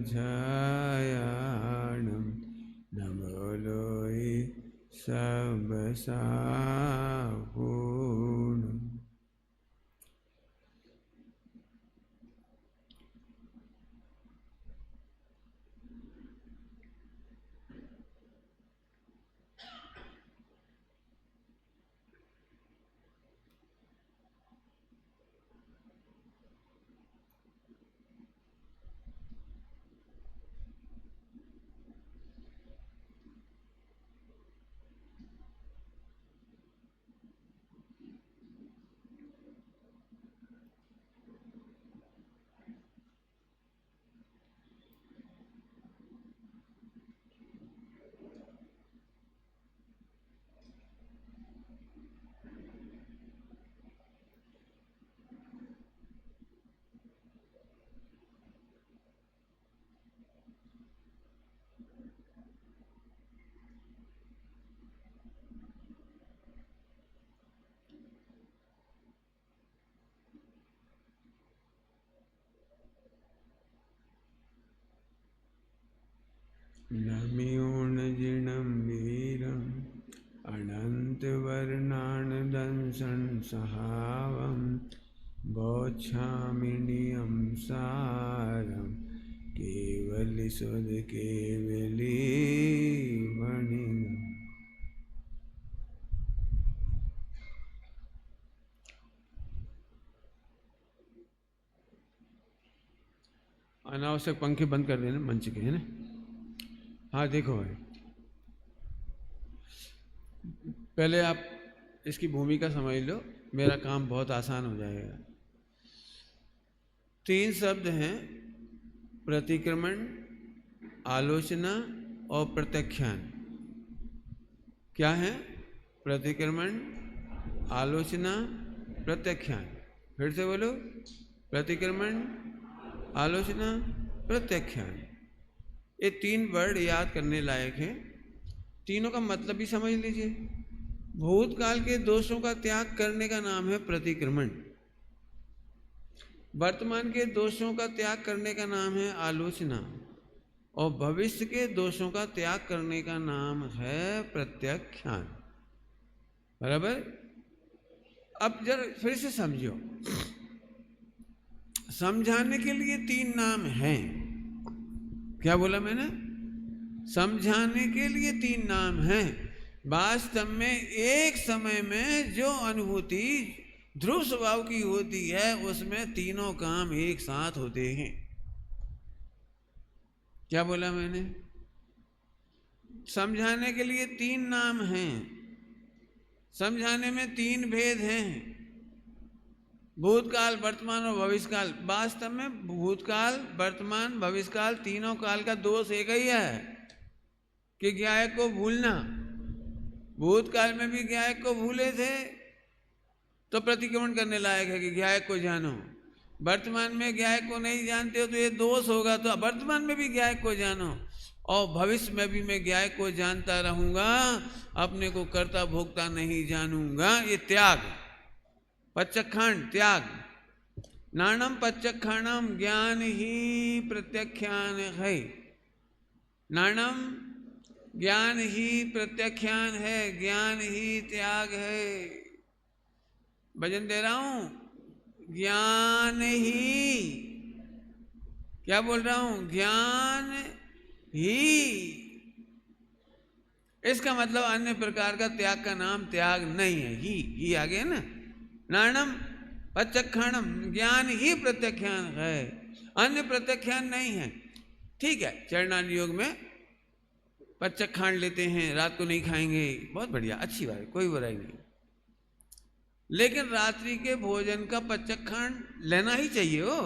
झयाणं नमोलोई सब सापूर्ण। नम्यूणजिनं वीरम् अनन्तवर्णानदंसन् सहावं बोच्छामिनियं सारं केवलिसुधकेवलीमणिम्। अनावश्यक पंखे बंद कर देना मंच के, है ना। हाँ देखो भाई, पहले आप इसकी भूमिका समझ लो, मेरा काम बहुत आसान हो जाएगा। 3 शब्द हैं, प्रतिक्रमण, आलोचना और प्रत्याख्यान। क्या है? प्रतिक्रमण, आलोचना, प्रत्याख्यान। फिर से बोलो, प्रतिक्रमण, आलोचना, प्रत्याख्यान। ये 3 वर्ड याद करने लायक हैं। तीनों का मतलब भी समझ लीजिए। भूतकाल के दोषों का त्याग करने का नाम है प्रतिक्रमण। वर्तमान के दोषों का त्याग करने का नाम है आलोचना, और भविष्य के दोषों का त्याग करने का नाम है प्रत्याख्यान। बराबर? अब जरा फिर से समझो, समझाने के लिए 3 नाम हैं। क्या बोला मैंने? समझाने के लिए 3 नाम हैं। वास्तव में एक समय में जो अनुभूति ध्रुव स्वभाव की होती है, उसमें तीनों काम एक साथ होते हैं। क्या बोला मैंने? समझाने के लिए 3 नाम हैं। समझाने में 3 भेद हैं, भूतकाल, वर्तमान और भविष्यकाल। वास्तव में भूतकाल, वर्तमान, भविष्यकाल, तीनों काल का दोष एक ही है कि ज्ञायक को भूलना। भूतकाल में भी ज्ञायक को भूले थे तो प्रतिक्रमण करने लायक है कि ज्ञायक को जानो। वर्तमान में ज्ञायक को नहीं जानते हो तो ये दोष होगा, तो वर्तमान में भी ज्ञायक को जानो, और भविष्य में भी मैं ज्ञायक को जानता रहूंगा, अपने को कर्ता भोक्ता नहीं जानूंगा। ये त्याग, पच्चखंड त्याग। नाणम पच्चखंडम ज्ञान ही प्रत्याख्यान है। नाणम ज्ञान ही प्रत्याख्यान है, ज्ञान ही त्याग है। भजन दे रहा हूं, ज्ञान ही, क्या बोल रहा हूं? ज्ञान ही। इसका मतलब अन्य प्रकार का त्याग का नाम त्याग नहीं है। ही आ गया ना। नाणम पच्चखंडम ज्ञान ही प्रत्याख्यान है, अन्य प्रत्याख्यान नहीं है। ठीक है, चरणान योग में पच्चखंड लेते हैं, रात को नहीं खाएंगे, बहुत बढ़िया, अच्छी बात है, कोई बुराई नहीं। लेकिन रात्रि के भोजन का पच्चखंड लेना ही चाहिए, हो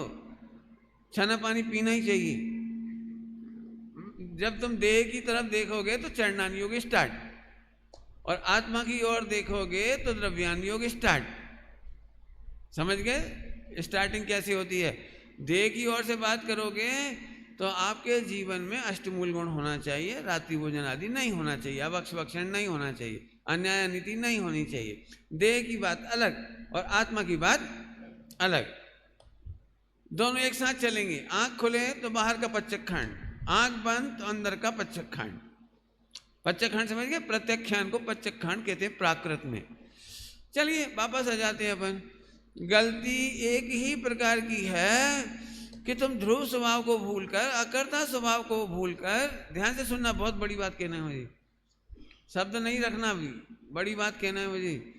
छाना पानी पीना ही चाहिए। जब तुम देह की तरफ देखोगे तो चरणान योग स्टार्ट, और आत्मा की ओर देखोगे तो द्रव्यान योग स्टार्ट। समझ गए स्टार्टिंग कैसी होती है? देह की ओर से बात करोगे तो आपके जीवन में अष्टमूल गुण होना चाहिए, रात्रि भोजन आदि नहीं होना चाहिए, अवक्षभक्षण नहीं होना चाहिए, अन्याय नीति नहीं होनी चाहिए। देह की बात अलग और आत्मा की बात अलग। दोनों एक साथ चलेंगे। आंख खुले तो बाहर का पच्चखंड, आंख बंद तो अंदर का पच्चखंड। पच्चखंड समझ गए? प्रत्यक्षान को पच्चखंड कहते हैं प्राकृत में। चलिए वापस आ जाते हैं अपन। गलती एक ही प्रकार की है कि तुम ध्रुव स्वभाव को भूलकर, अकर्ता स्वभाव को भूलकर, ध्यान से सुनना, बहुत बड़ी बात कहना है मुझे, शब्द नहीं रखना, भी बड़ी बात कहना है मुझे।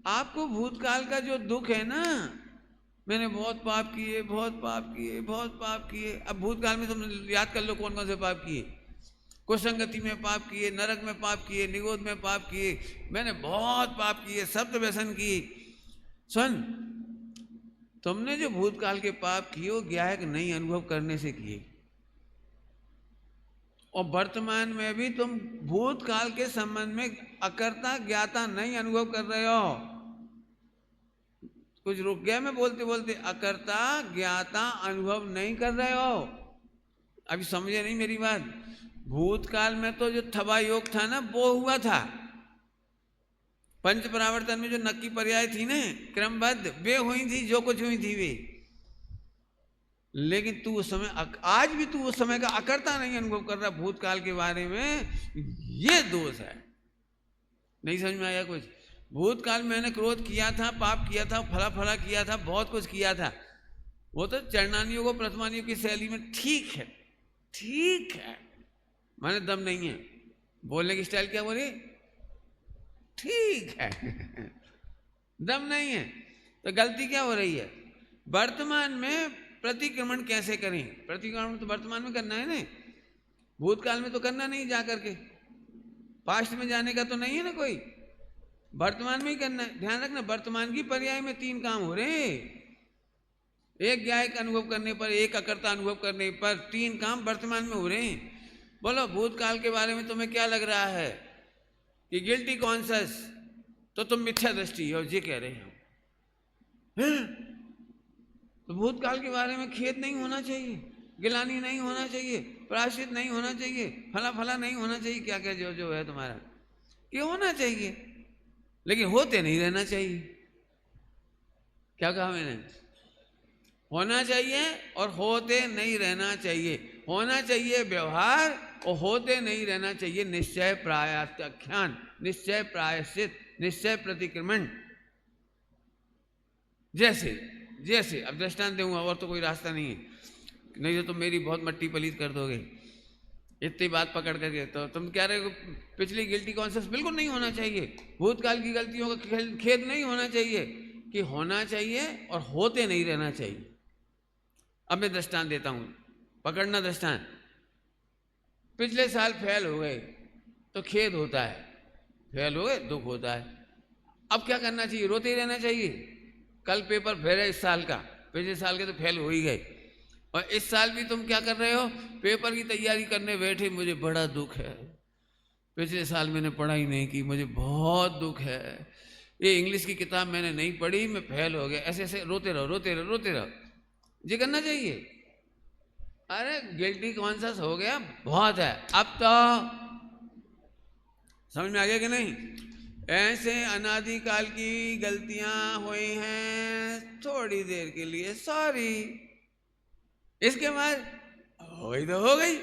आपको भूतकाल का जो दुख है ना, मैंने बहुत पाप किए, बहुत पाप किए, बहुत पाप किए। अब भूतकाल में तुम याद कर लो कौन कौन से पाप किए। कुसंगति में पाप किए, नरक में पाप किए, निगोद में पाप किए, मैंने बहुत पाप किए, शब्द व्यसन किए। सुन, तुमने जो भूतकाल के पाप किए वो ज्ञायक नहीं अनुभव करने से किए, और वर्तमान में भी तुम भूतकाल के संबंध में अकर्ता ज्ञाता नहीं अनुभव कर रहे हो। कुछ रुक गया मैं बोलते बोलते, अकर्ता ज्ञाता अनुभव नहीं कर रहे हो। अभी समझे नहीं मेरी बात। भूतकाल में तो जो थवा योग था ना, वो हुआ था। पंच परावर्तन में जो नक्की पर्याय थी ना क्रमबद्ध, वे हुई थी, जो कुछ हुई थी वे। लेकिन तू उस समय, आज भी तू उस समय का अकर्ता नहीं अनुभव कर रहा भूतकाल के बारे में। ये दोष है। नहीं समझ में आया कुछ? भूतकाल में मैंने क्रोध किया था, पाप किया था, फला फला किया था, बहुत कुछ किया था। वो तो चरणानियों को प्रथमानियों की शैली में ठीक है, ठीक है, माने दम नहीं है। बोलने की स्टाइल क्या बोली? ठीक है दम नहीं है। तो गलती क्या हो रही है? वर्तमान में प्रतिक्रमण कैसे करें? प्रतिक्रमण तो वर्तमान में करना है ना, भूतकाल में तो करना नहीं, जा करके पास्ट में जाने का तो नहीं है ना कोई, वर्तमान में ही करना है। ध्यान रखना, वर्तमान की पर्याय में 3 काम हो रहे हैं। एक ज्ञायक अनुभव करने पर, एक अकर्ता अनुभव करने पर, 3 काम वर्तमान में हो रहे हैं। बोलो भूतकाल के बारे में तुम्हें क्या लग रहा है कि गिल्टी कॉन्शियस, तो तुम मिथ्या दृष्टि हो, ये कह रहे हो। तो भूतकाल के बारे में खेद नहीं होना चाहिए, गिलानी नहीं होना चाहिए, प्रायश्चित नहीं होना चाहिए, फला फला नहीं होना चाहिए, क्या क्या जो जो है तुम्हारा, ये होना चाहिए, लेकिन होते नहीं रहना चाहिए। क्या कहा मैंने? होना चाहिए और होते नहीं रहना चाहिए। होना चाहिए व्यवहार और होते नहीं रहना चाहिए निश्चय प्रायश्चित, निश्चय प्रायश्चित, निश्चय प्रतिक्रमण। जैसे जैसे अब दृष्टांत दूंगा, और तो कोई रास्ता नहीं है, नहीं तो तुम मेरी बहुत मट्टी पलीत कर दोगे इतनी बात पकड़ करके। तो तुम क्या रहे हो, पिछली गिल्टी कॉन्शियस बिल्कुल नहीं होना चाहिए, भूतकाल की गलतियों का खेद नहीं होना चाहिए, कि होना चाहिए और होते नहीं रहना चाहिए। अब मैं दृष्टांत देता हूं, पकड़ना दृष्टांत। पिछले साल फेल हो गए तो खेद होता है, फेल हो गए दुख होता है। अब क्या करना चाहिए? रोते ही रहना चाहिए। कल पेपर फेल है इस साल का, पिछले साल के तो फेल हो ही गए, और इस साल भी तुम क्या कर रहे हो? पेपर की तैयारी करने बैठे, मुझे बड़ा दुख है, पिछले साल मैंने पढ़ाई नहीं की, मुझे बहुत दुख है, ये इंग्लिश की किताब मैंने नहीं पढ़ी, मैं फेल हो गया। ऐसे ऐसे रोते रहो, रोते रहो, रोते रहो, ये करना चाहिए। अरे गिल्टी कॉन्शियस हो गया, बहुत है, अब तो समझ में आ गया कि नहीं? ऐसे अनादिकाल की गलतियां हुई हैं, थोड़ी देर के लिए सॉरी, इसके बाद हो गई तो हो गई,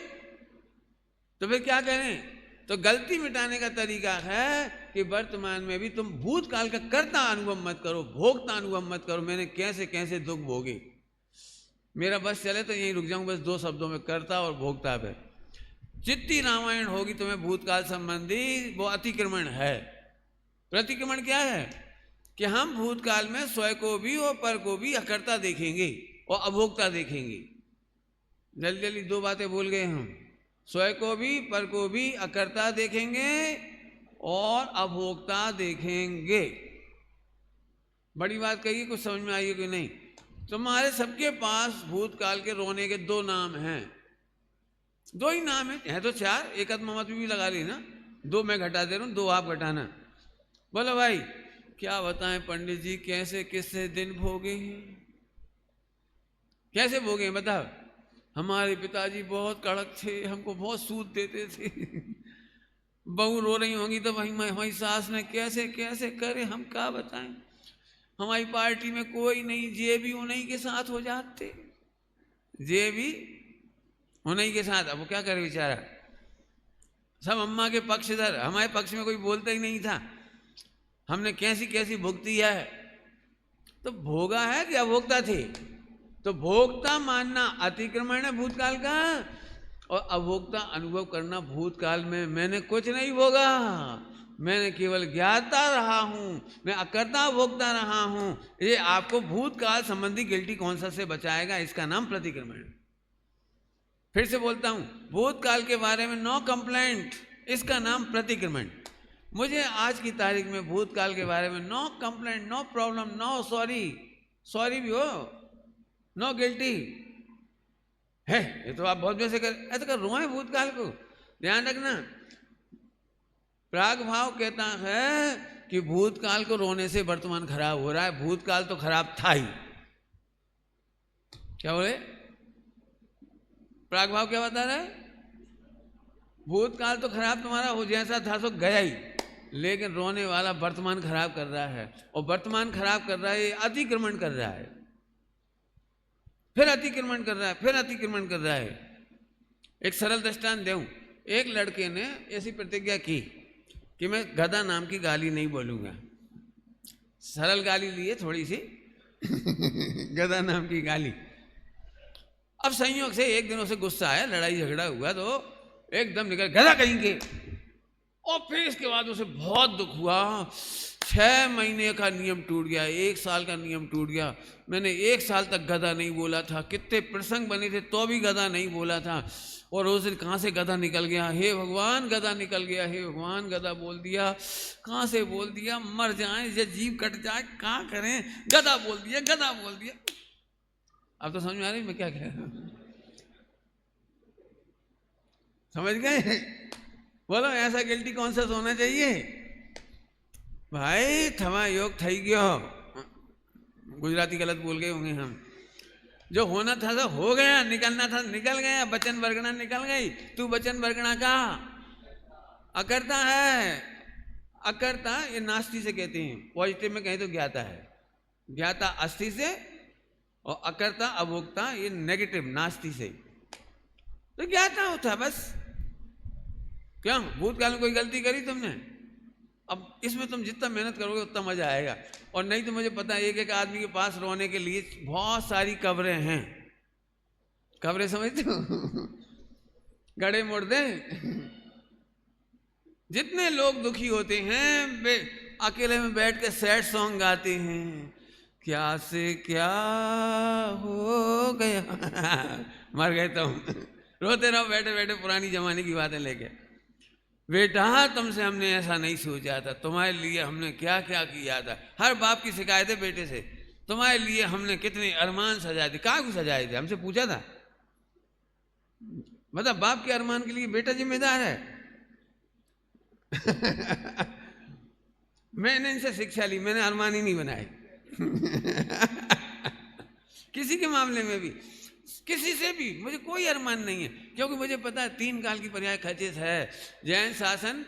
तो फिर क्या करें? तो गलती मिटाने का तरीका है कि वर्तमान में भी तुम भूतकाल का कर्ता अनुभव मत करो, भोगता अनुभव मत करो। मैंने कैसे कैसे दुख भोगे, मेरा बस चले तो यहीं रुक जाऊं, बस 2 शब्दों में, कर्ता और भोक्ता पे। जितनी रामायण होगी तुम्हें भूतकाल संबंधी, वो अतिक्रमण है। प्रतिक्रमण क्या है? कि हम भूतकाल में स्वयं को भी और पर को भी अकर्ता देखेंगे और अभोक्ता देखेंगे। जल्दी जल्दी 2 बातें बोल गए हम, स्वयं को भी पर को भी अकर्ता देखेंगे और अभोक्ता देखेंगे। बड़ी बात कही, कुछ समझ में आई कि नहीं? तुम्हारे सबके पास भूतकाल के रोने के 2 नाम हैं, 2 ही नाम है तो 4, एक मत भी लगा ली ना, 2 मैं घटा दे रहा हूं, 2 आप घटाना। बोलो भाई क्या बताएं पंडित जी, कैसे किससे दिन भोगे हैं, कैसे भोगे हैं बताओ? हमारे पिताजी बहुत कड़क थे, हमको बहुत सूद देते थे बहू रो रही होंगी तो भाई हमारी सास ने कैसे कैसे करे, हम क्या बताएं? हमारी पार्टी में कोई नहीं, जे भी उन्हीं के साथ हो जाते, ये भी उन्हीं के साथ। अब वो क्या करे बेचारा, सब अम्मा के पक्षधर, हमारे पक्ष में कोई बोलता ही नहीं था। हमने कैसी कैसी भुगती है। तो भोगा है कि अभोक्ता थे? तो भोक्ता मानना अतिक्रमण है भूतकाल का, और अभोक्ता अनुभव करना भूतकाल में मैंने कुछ नहीं भोगा, मैंने केवल ज्ञाता रहा हूं, मैं अकर्ता भोक्ता रहा हूं। ये आपको भूतकाल संबंधी गिल्टी कॉन्शियस से बचाएगा, इसका नाम प्रतिक्रमण। फिर से बोलता हूं, भूतकाल के बारे में नो कंप्लेंट, इसका नाम प्रतिक्रमण। मुझे आज की तारीख में भूतकाल के बारे में no complaint, no problem, no sorry, sorry भी हो, नो गिल्टी है। ये तो आप बहुत वैसे कर, ऐसा कर रोए भूतकाल को। ध्यान रखना, प्राग भाव कहता है कि भूतकाल को रोने से वर्तमान खराब हो रहा है। भूतकाल तो खराब था ही। क्या बोले? प्राग भाव क्या बता रहा है? भूतकाल तो खराब तुम्हारा हो जैसा था सो गया ही, लेकिन रोने वाला वर्तमान खराब कर रहा है, और वर्तमान खराब कर रहा है, अतिक्रमण कर रहा है, फिर अतिक्रमण कर रहा है, फिर अतिक्रमण कर रहा है। एक सरल दृष्टांत दूं। एक लड़के ने ऐसी प्रतिज्ञा की कि मैं गधा नाम की गाली नहीं बोलूंगा। सरल गाली ली है थोड़ी सी गधा नाम की गाली। अब संयोग से एक दिन उसे गुस्सा आया, लड़ाई झगड़ा हुआ, तो एकदम निकल गधा कहेंगे। और फिर इसके बाद उसे बहुत दुख हुआ। 6 महीने का नियम टूट गया, 1 साल का नियम टूट गया। मैंने 1 साल तक गधा नहीं बोला था, कितने प्रसंग बने थे तो भी गधा नहीं बोला था, और उस दिन कहाँ से गधा निकल गया, हे भगवान गधा निकल गया, हे भगवान गधा बोल दिया। कहाँ से बोल दिया, मर जाए या जीव कट जाए, कहाँ करें, गधा बोल दिया, गधा बोल दिया। अब तो समझ में आ रही मैं क्या कह रहा हूं? समझ गए? बोलो ऐसा गिल्टी कॉन्शियस होना चाहिए भाई। थमा योग थई गयो, गुजराती गलत बोल गए होंगे हम। जो होना था तो हो गया, निकलना था निकल गया, वचन वर्गणा निकल गई। तू वचन वर्गणा का अकर्ता है। अकर्ता ये नास्ति से कहते हैं, पॉजिटिव में कहें तो ज्ञाता है। ज्ञाता अस्थि से, और अकर्ता अभोक्ता ये नेगेटिव नास्ति से। तो ज्ञाता होता बस। क्यों? भूतकाल में कोई गलती करी तुमने? अब इसमें तुम जितना मेहनत करोगे उतना मजा आएगा। और नहीं तो मुझे पता है एक एक आदमी के पास रोने के लिए बहुत सारी कब्रें हैं। कब्रें समझते हो? गड़े मुर्दे। जितने लोग दुखी होते हैं वे अकेले में बैठ के सैड सॉन्ग गाते हैं, क्या से क्या हो गया मर गए तुम। रोते रहो बैठे बैठे पुरानी जमाने की बातें लेके। बेटा तुमसे हमने ऐसा नहीं सोचा था, तुम्हारे लिए हमने क्या क्या किया था। हर बाप की शिकायत है बेटे से, तुम्हारे लिए हमने कितने अरमान सजाए थे। कहाँ को सजाए थे? हमसे पूछा था? मतलब बाप के अरमान के लिए बेटा जिम्मेदार है। मैंने इनसे शिक्षा ली, मैंने अरमान ही नहीं बनाए किसी के मामले में भी, किसी से भी मुझे कोई अरमान नहीं है, क्योंकि मुझे पता है 3 काल की पर्याय खचित है। जैन शासन,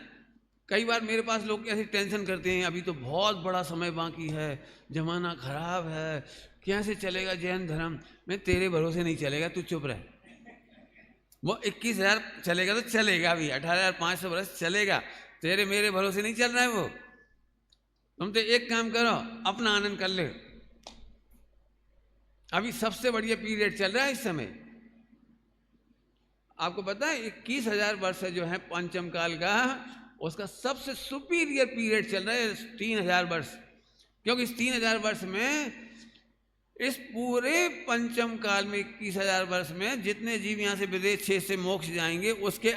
कई बार मेरे पास लोग ऐसी टेंशन करते हैं, अभी तो बहुत बड़ा समय बाकी है, जमाना खराब है, कैसे चलेगा जैन धर्म। मैं तेरे भरोसे नहीं चलेगा, तू चुप रह। वो 21,000 चलेगा तो चलेगा भी, 18,500 वर्ष चलेगा, तेरे मेरे भरोसे नहीं चल रहा है वो। तुम तो एक काम करो, अपना आनंद कर ले। अभी सबसे बढ़िया पीरियड चल रहा है इस समय। आपको पता है 21,000 वर्ष जो है पंचम काल का, उसका सबसे सुपीरियर पीरियड चल रहा है 3,000 वर्ष। क्योंकि इस 3,000 वर्ष में, इस पूरे पंचम काल में 21,000 वर्ष में जितने जीव यहां से विदेश क्षेत्र से मोक्ष जाएंगे, उसके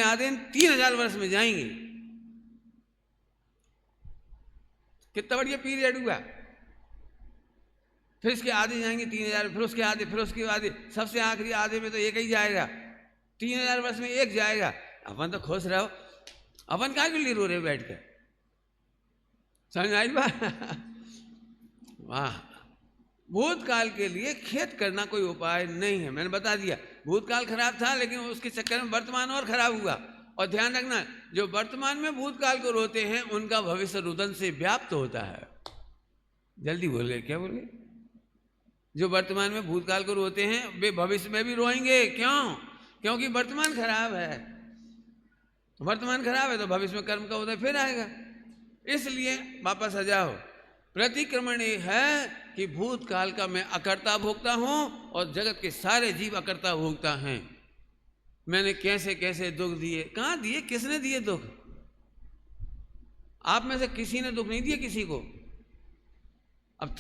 आधे 3,000 वर्ष में जाएंगे। कितना बढ़िया पीरियड हुआ। फिर इसके आधे जाएंगे 3,000, फिर उसके आधे, फिर उसके आधे, सबसे आखिरी आधे में तो एक ही जाएगा। 3,000 वर्ष में एक जाएगा। अपन तो खुश रहो, अपन क्या के लिए रो रहे बैठ कर? समझ आई बात? वाह। भूतकाल के लिए खेद करना कोई उपाय नहीं है। मैंने बता दिया भूतकाल खराब था, लेकिन उसके चक्कर में वर्तमान और खराब हुआ। और ध्यान रखना, जो वर्तमान में भूतकाल को रोते हैं उनका भविष्य रुदन से व्याप्त होता है। जल्दी बोल गए, क्या बोल गए? जो वर्तमान में भूतकाल को रोते हैं वे भविष्य में भी रोएंगे। क्यों? क्योंकि वर्तमान खराब है। वर्तमान खराब है तो भविष्य में कर्म का उदय फिर आएगा। इसलिए वापस आ जाओ। प्रतिक्रमण ये है कि भूतकाल का मैं अकर्ता भोगता हूं और जगत के सारे जीव अकर्ता भोगता हैं। मैंने कैसे कैसे दुख दिए, कहाँ दिए, किसने दिए दुख? आप में से किसी ने दुख नहीं दिया किसी को। अब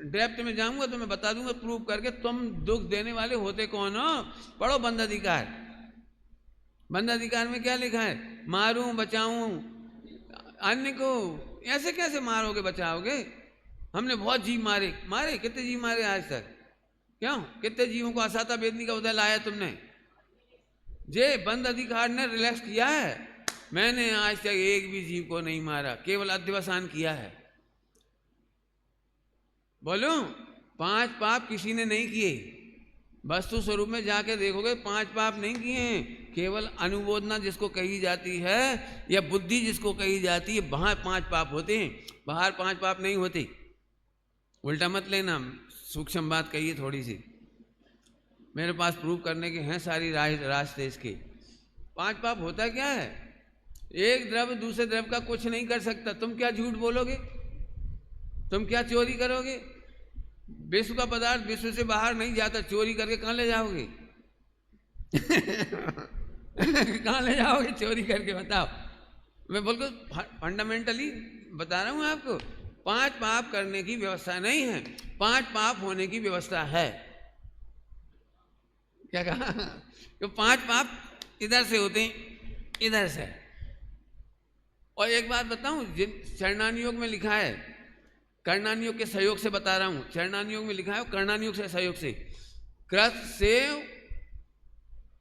डेप्थ में जाऊंगा तो मैं बता दूंगा प्रूव करके तुम दुख देने वाले होते कौन हो। पढ़ो बंद अधिकार। बंद अधिकार में क्या लिखा है? मारूं बचाऊं अन्य को। ऐसे कैसे मारोगे बचाओगे? हमने बहुत जीव मारे कितने जीव मारे आज तक? क्यों? कितने जीवों को असाता वेदनी का उदय लाया तुमने? जे बंद अधिकार ने रिलैक्स किया है। मैंने आज तक एक भी जीव को नहीं मारा, केवल अध्यवसान किया है। बोलो 5 पाप किसी ने नहीं किए। वस्तु स्वरूप में जाके देखोगे 5 पाप नहीं किए हैं। केवल अनुमोदना जिसको कही जाती है या बुद्धि जिसको कही जाती है, वहां 5 पाप होते हैं, बाहर 5 पाप नहीं होते। उल्टा मत लेना, सूक्ष्म बात कही थोड़ी सी। मेरे पास प्रूव करने के हैं सारी रास्ते इसके। 5 पाप होता क्या है? एक द्रव्य दूसरे द्रव्य का कुछ नहीं कर सकता। तुम क्या झूठ बोलोगे? तुम क्या चोरी करोगे? विश्व का पदार्थ विश्व से बाहर नहीं जाता, चोरी करके कहाँ ले जाओगे? कहाँ ले जाओगे चोरी करके? बताओ। मैं बिल्कुल फंडामेंटली बता रहा हूँ आपको। 5 पाप करने की व्यवस्था नहीं है, 5 पाप होने की व्यवस्था है। क्या कहा? तो 5 पाप इधर से होते हैं, इधर से। और एक बात बताऊं, जिन चरणान योग में लिखा है, कर्णान योग के सहयोग से बता रहा हूं, चरणान योग में लिखा है कर्णान योग से सहयोग से, कृत से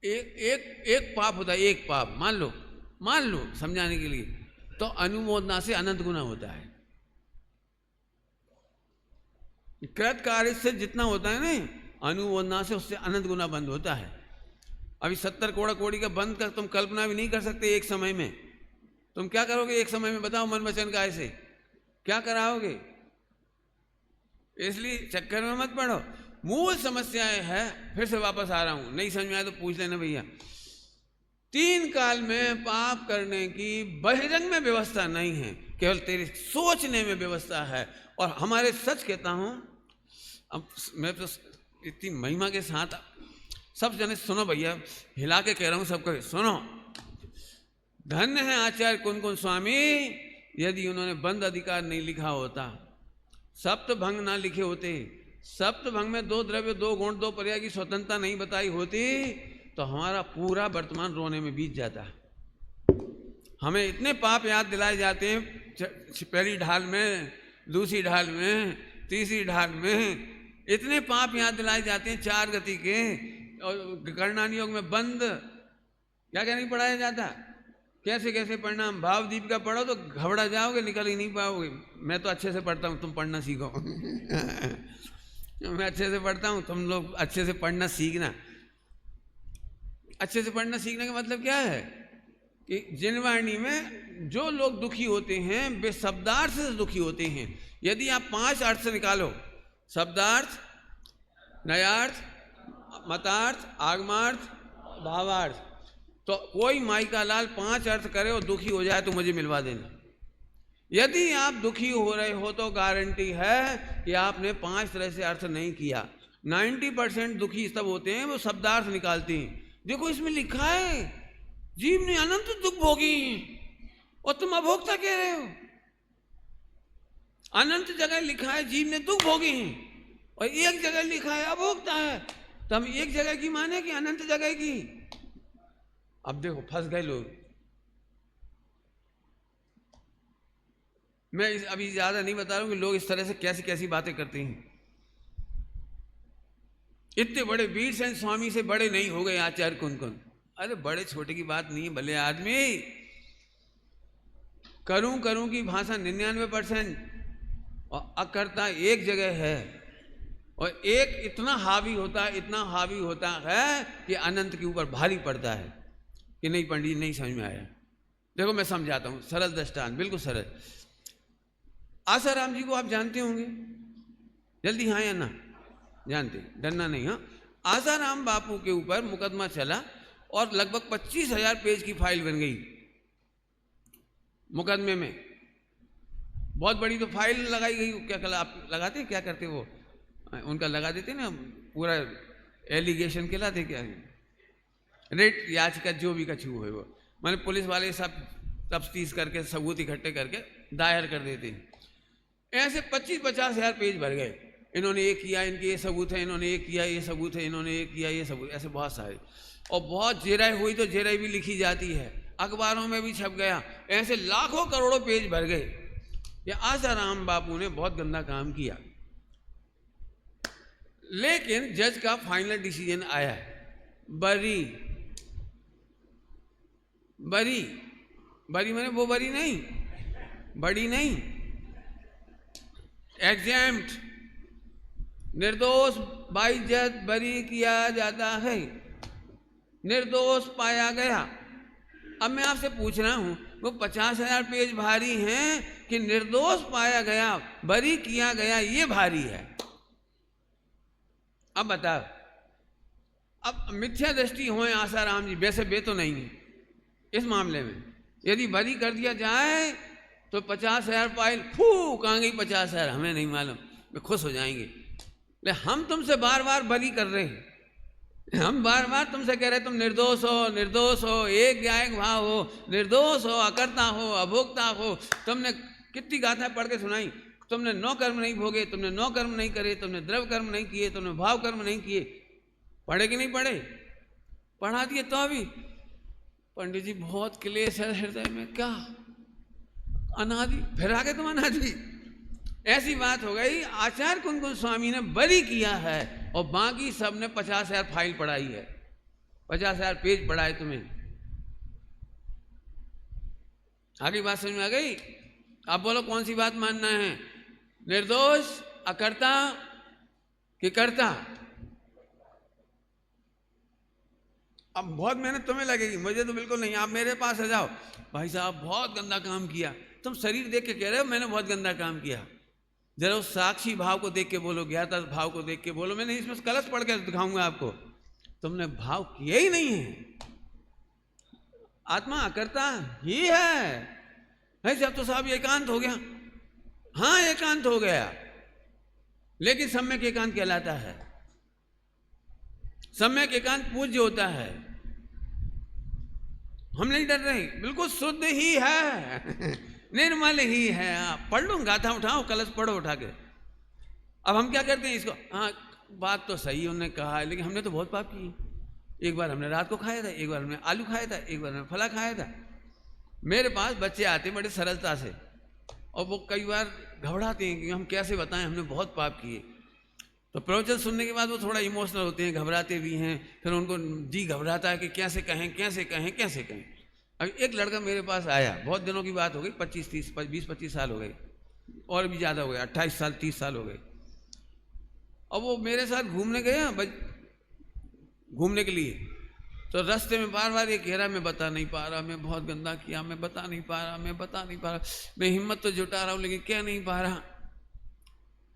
एक पाप होता है। एक पाप मान लो समझाने के लिए, तो अनुमोदना से अनंत गुना होता है। कृत कार्य से जितना होता है ना, अनुमोदना से उससे अनंत गुना बंद होता है। अभी 70 करोड़ कोड़ी का बंद कर तुम कल्पना भी नहीं कर सकते एक समय में। तुम क्या करोगे एक समय में? बताओ मन वचन काय से क्या कराओगे? इसलिए चक्कर में मत पड़ो। मूल समस्याएं है, फिर से वापस आ रहा हूं, नहीं समझ में आया तो पूछ लेना भैया। 3 काल में पाप करने की बहिरंग में व्यवस्था नहीं है, केवल तेरे सोचने में व्यवस्था है। और हमारे सच कहता हूं, अब मैं तो इतनी महिमा के साथ सब जने सुनो भैया, हिला के कह रहा हूं सबको, सुनो। धन्य है आचार्य कुन स्वामी, यदि उन्होंने बंद अधिकार नहीं लिखा होता, सप्तभंग ना लिखे होते, सप्तभंग में 2 द्रव्य 2 गुण 2 पर्याय की स्वतंत्रता नहीं बताई होती, तो हमारा पूरा वर्तमान रोने में बीत जाता। हमें इतने पाप याद दिलाए जाते हैं, पहली ढाल में, दूसरी ढाल में, तीसरी ढाल में, इतने पाप याद दिलाए जाते हैं 4 गति के। और कर्णान योग में बंद क्या नहीं पढ़ाया जाता? कैसे कैसे पढ़ना? भाव दीप का पढ़ो तो घबरा जाओगे, निकल ही नहीं पाओगे। मैं तो अच्छे से पढ़ता हूँ, तुम पढ़ना सीखो। मैं अच्छे से पढ़ता हूँ, तुम लोग अच्छे से पढ़ना सीखना। अच्छे से पढ़ना सीखने का मतलब क्या है? कि जिनवाणी में जो लोग दुखी होते हैं वे शब्दार्थ से दुखी होते हैं। यदि आप 5 अर्थ से निकालो, शब्दार्थ, नयार्थ, मतार्थ, आगमार्थ, भावार्थ, तो कोई माई का लाल 5 अर्थ करे और दुखी हो जाए तो मुझे मिलवा देना। यदि आप दुखी हो रहे हो तो गारंटी है कि आपने 5 तरह से अर्थ नहीं किया। 90% दुखी सब होते हैं वो शब्दार्थ निकालते हैं। देखो इसमें लिखा है जीव ने अनंत दुख भोगी और तुम अभोक्ता कह रहे हो। अनंत जगह लिखा है जीव ने दुख भोगी हैं और एक जगह लिखा है अभोक्ता है। तो हम एक जगह की माने कि अनंत जगह की? अब देखो फंस गए लोग। मैं अभी ज्यादा नहीं बता रहा हूं कि लोग इस तरह से कैसी कैसी बातें करते हैं। इतने बड़े वीर सेन स्वामी से बड़े नहीं हो गए आचार्य कुन। अरे बड़े छोटे की बात नहीं है, भले आदमी। करूं की भाषा 99% और अकर्ता एक जगह है। और एक इतना हावी होता है कि अनंत के ऊपर भारी पड़ता है। कि नहीं पंडित नहीं समझ में आया? देखो मैं समझाता हूं, सरल दृष्टांत, बिल्कुल सरल। आसाराम जी को आप जानते होंगे, जल्दी हाँ या ना? जानते, डरना नहीं। हाँ, आसाराम बापू के ऊपर मुकदमा चला और लगभग 25,000 पेज की फाइल बन गई मुकदमे में। बहुत बड़ी तो फाइल लगाई गई। क्या कल आप लगाते, क्या करते वो, उनका लगा देते ना, पूरा एलिगेशन कहलाते, क्या रेट याचिका जो भी कछु है वो, मैंने पुलिस वाले सब तफ्तीश करके सबूत इकट्ठे करके दायर कर देते हैं। ऐसे 25-50,000 पेज भर गए। इन्होंने ये किया, इनके ये सबूत है, इन्होंने ये किया, ये सबूत है, इन्होंने ये किया, ये सबूत, ऐसे बहुत सारे। और बहुत जेराई हुई तो जेराई भी लिखी जाती है, अखबारों में भी छप गया, ऐसे लाखों करोड़ों पेज भर गए। ये आसाराम बापू ने बहुत गंदा काम किया। लेकिन जज का फाइनल डिसीजन आया, बरी। बरी, बरी मैंने वो बरी नहीं, बड़ी नहीं, एग्जैम्प्ट, निर्दोष बाइज्जत बरी किया जाता है, निर्दोष पाया गया। अब मैं आपसे पूछ रहा हूं, वो 50,000 पेज भारी हैं कि निर्दोष पाया गया, बरी किया गया, ये भारी है? अब बताओ। अब मिथ्या दृष्टि हो आसाराम जी, वैसे बे तो नहीं है इस मामले में। यदि बरी कर दिया जाए तो 50,000 फाइल फू कहाँ गई 50,000, हमें नहीं मालूम, वे खुश हो जाएंगे। ले हम तुमसे बार बार बरी कर रहे हैं, हम बार बार तुमसे कह रहे तुम निर्दोष हो, निर्दोष हो, एक गायक भाव हो, निर्दोष हो, अकर्ता हो, अभोक्ता हो। तुमने कितनी गाथा पढ़ के सुनाई, तुमने 9 कर्म नहीं भोगे, तुमने 9 कर्म नहीं करे, तुमने द्रव्य कर्म नहीं किए, तुमने भाव कर्म नहीं किए। पढ़े कि नहीं पढ़े? पढ़ा दिए तो अभी पंडित जी बहुत क्लेश है हृदय में, क्या अनादि, फिर आगे तुम अनादि। ऐसी बात हो गई। आचार्य कुंकुम स्वामी ने बरी किया है और बाकी सब ने 50,000 फाइल पढ़ाई है, 50,000 पेज पढ़ाए तुम्हें। आगे बात समझ में आ गई? आप बोलो कौन सी बात मानना है, निर्दोष, अकर्ता कि कर्ता? अब बहुत मेहनत तुम्हें लगेगी, मुझे तो बिल्कुल नहीं। आप मेरे पास आ जाओ, भाई साहब बहुत गंदा काम किया, तुम शरीर देख के कह रहे हो मैंने बहुत गंदा काम किया। जरा उस साक्षी भाव को देख के बोलो, ज्ञाता भाव को देख के बोलो। मैंने इसमें कलश पढ़ के दिखाऊंगा आपको, तुमने भाव किया ही नहीं है। आत्मा अकर्ता ही है। जब तो साहब एकांत हो गया, हाँ एकांत हो गया, लेकिन सम्यक एकांत कहलाता है। सम्यक एकांत पूज्य होता है। हम नहीं डर रहे, बिल्कुल शुद्ध ही है, निर्मल ही है। आप पढ़ लो, गाथा उठाओ, कलश पढ़ो उठा के। अब हम क्या करते हैं इसको, हाँ बात तो सही उन्होंने कहा है, लेकिन हमने तो बहुत पाप किए। एक बार हमने रात को खाया था, एक बार हमने आलू खाया था, एक बार हमने फला खाया था। मेरे पास बच्चे आते बड़े सरलता से, और वो कई बार घबराते हैं कि हम कैसे बताएं हमने बहुत पाप किए। तो प्रवचन सुनने के बाद वो थोड़ा इमोशनल होते हैं, घबराते भी हैं, फिर उनको जी घबराता है कि कैसे कहें कैसे कहें कैसे कहें। अब एक लड़का मेरे पास आया, बहुत दिनों की बात हो गई, 20-25 साल हो गए, और भी ज़्यादा हो गए, 28 साल 30 साल हो गए। और वो मेरे साथ घूमने गया, घूमने के लिए। तो रास्ते में बार बार ये कह रहा मैं बता नहीं पा रहा, मैं बहुत गंदा किया, मैं बता नहीं पा रहा, मैं बता नहीं पा रहा, मैं हिम्मत तो जुटा रहा हूँ लेकिन कह नहीं पा रहा।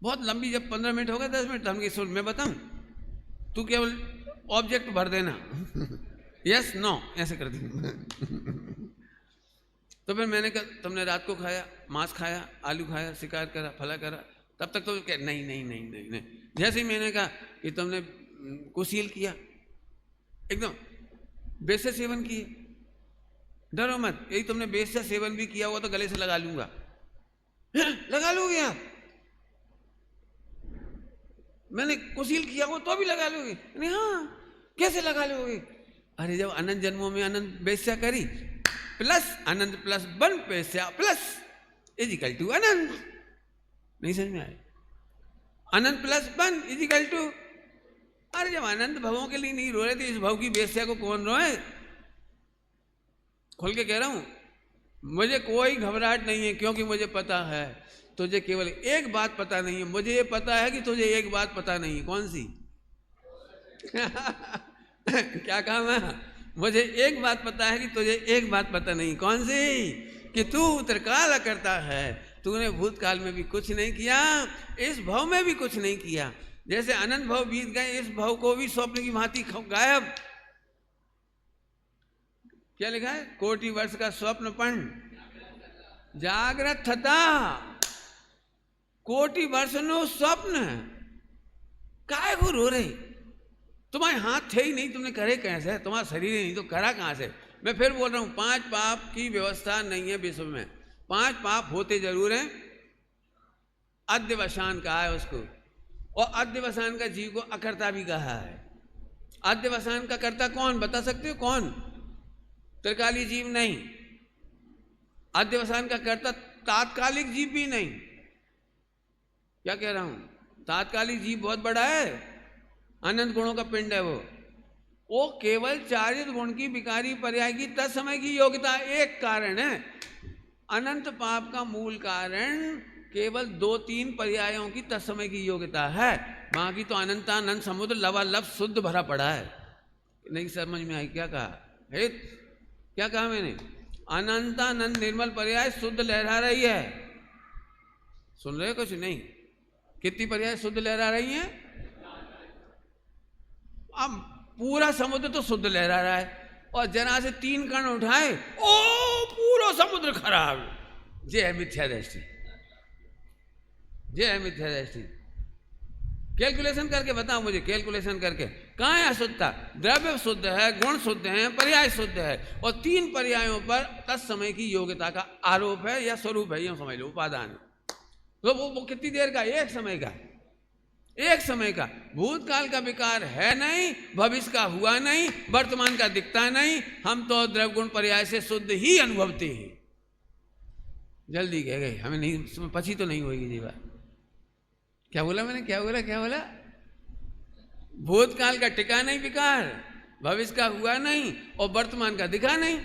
बहुत लंबी, जब 15 मिनट हो गए 10 मिनट, हम सुन मैं बताऊं, तू केवल ऑब्जेक्ट भर देना यस नो ऐसे कर दी। तो फिर मैंने कहा तुमने रात को खाया, मांस खाया, आलू खाया, शिकार करा, फला करा, तब तक तो क्या नहीं नहीं नहीं नहीं नहीं। जैसे ही मैंने कहा कि तुमने कुशील किया, एकदम बेसे सेवन किए, डरो मत, यही तुमने बेसे सेवन भी किया हुआ तो गले से लगा लूंगा। लगा लोगे आप? मैंने कुशील किया हो तो भी लगा लोगे? नहीं, हाँ कैसे लगा लोगे? अरे जब अनंत जन्मों में अनंत बेस्या करी, प्लस अनंत प्लस 1 बेस्या प्लस इजिकल टू अनंत। नहीं समझ में आया? अनंत प्लस 1 इजिकल टू, अरे जब अनंत भवों के लिए नहीं रो रहे थे, इस भव की बेस्या को कौन रोए? खोल के कह रहा हूं, मुझे कोई घबराहट नहीं है, क्योंकि मुझे पता है तुझे केवल एक बात पता नहीं है। मुझे ये पता है कि तुझे एक बात पता नहीं है। कौन सी? क्या कहा मैं? मुझे एक बात पता है कि तुझे एक बात पता नहीं। कौन सी? कि तू उत्तरकाल करता है, तूने भूतकाल में भी कुछ नहीं किया, इस भव में भी कुछ नहीं किया। जैसे अनंत भव बीत गए, इस भव को भी स्वप्न की भांति गायब। क्या लिखा है? कोटि वर्ष का स्वप्न पण जागृत थता। कोटि वर्ष नो स्वप्न काय को रो रहे? तुम्हारे हाथ थे ही नहीं, तुमने करे कैसे? तुम्हारा शरीर ही नहीं तो करा कहां से? मैं फिर बोल रहा हूं, 5 पाप की व्यवस्था नहीं है विश्व में। 5 पाप होते जरूर हैं। अध्यवसान कहा है उसको, और अध्यवसान का जीव को अकर्ता भी कहा है। अध्यवसान का कर्ता कौन बता सकते हो? कौन? त्रिकाली जीव नहीं। अध्यवसान का कर्ता तात्कालिक जीव भी नहीं। क्या कह रहा हूं? तात्कालिक जीव बहुत बड़ा है, अनंत गुणों का पिंड है वो केवल चारित गुण की विकारी पर्याय की तत्समय की योग्यता एक कारण है। अनंत पाप का मूल कारण केवल 2-3 पर्यायों की तत्समय की योग्यता है। बाकी तो अनंतानंत समुद्र लबालब शुद्ध भरा पड़ा है। नहीं समझ में आई? क्या कहा? हित क्या कहा मैंने? अनंतानंद निर्मल पर्याय शुद्ध लहरा रही है। सुन रहे हो कुछ नहीं? कितनी पर्याय शुद्ध लहरा रही हैं? अब पूरा समुद्र तो शुद्ध लहरा रहा है, और जरा से 3 कण उठाए, ओ पूरा समुद्र खराब। जय है मिथ्या दृष्टि, जय है मिथ्या दृष्टि। कैलकुलेशन करके बताओ मुझे, कैलकुलेशन करके कहाँ है अशुद्धता? द्रव्य शुद्ध है, गुण शुद्ध है, पर्याय शुद्ध है, और 3 पर्यायों पर तत्समय की योग्यता का आरोप है या स्वरूप है, यूं समझ लो, उपादान। तो वो कितनी देर का? एक समय का, एक समय का। भूतकाल का विकार है नहीं, भविष्य का हुआ नहीं, वर्तमान का दिखता नहीं। हम तो द्रव्य गुण पर्याय से शुद्ध ही अनुभवते हैं। जल्दी कह गए, हमें नहीं पची तो नहीं होगी जीवा। क्या बोला मैंने? क्या बोला? क्या बोला? भूतकाल का टिका नहीं विकार, भविष्य का हुआ नहीं, और वर्तमान का दिखा नहीं।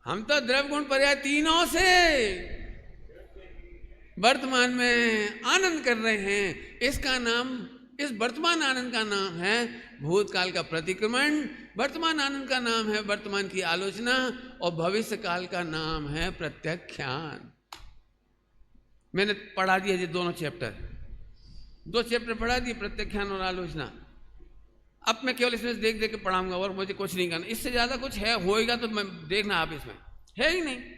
हम तो द्रव्य गुण पर्याय तीनों से वर्तमान में आनंद कर रहे हैं। इसका नाम, इस वर्तमान आनंद का नाम है भूतकाल का प्रतिक्रमण, वर्तमान आनंद का नाम है वर्तमान की आलोचना, और भविष्य काल का नाम है प्रत्याख्यान। मैंने पढ़ा दिया ये दोनों चैप्टर, 2 चैप्टर पढ़ा दिए, प्रत्याख्यान और आलोचना। अब मैं केवल इसमें देख देख के पढ़ाऊंगा, और मुझे कुछ नहीं करना। इससे ज्यादा कुछ है होएगा तो मैं देखना, आप इसमें है ही नहीं।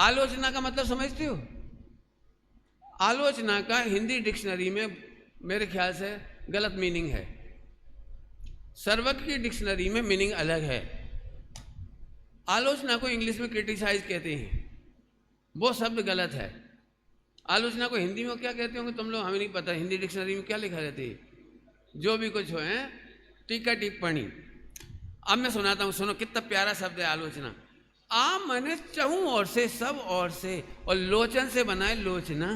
आलोचना का मतलब समझते हो? आलोचना का हिंदी डिक्शनरी में मेरे ख्याल से गलत मीनिंग है। सर्वज्ञ की डिक्शनरी में मीनिंग अलग है। आलोचना को इंग्लिश में क्रिटिसाइज कहते हैं, वो शब्द गलत है। आलोचना को हिंदी में क्या कहते होंगे तुम लोग? हमें नहीं पता हिंदी डिक्शनरी में क्या लिखा रहती है। जो भी कुछ हो है, टीका टिप्पणी। अब मैं सुनाता हूँ, सुनो कितना प्यारा शब्द है आलोचना। आ मैंने चहु ओर से, सब ओर से, और लोचन से बनाए लोचना।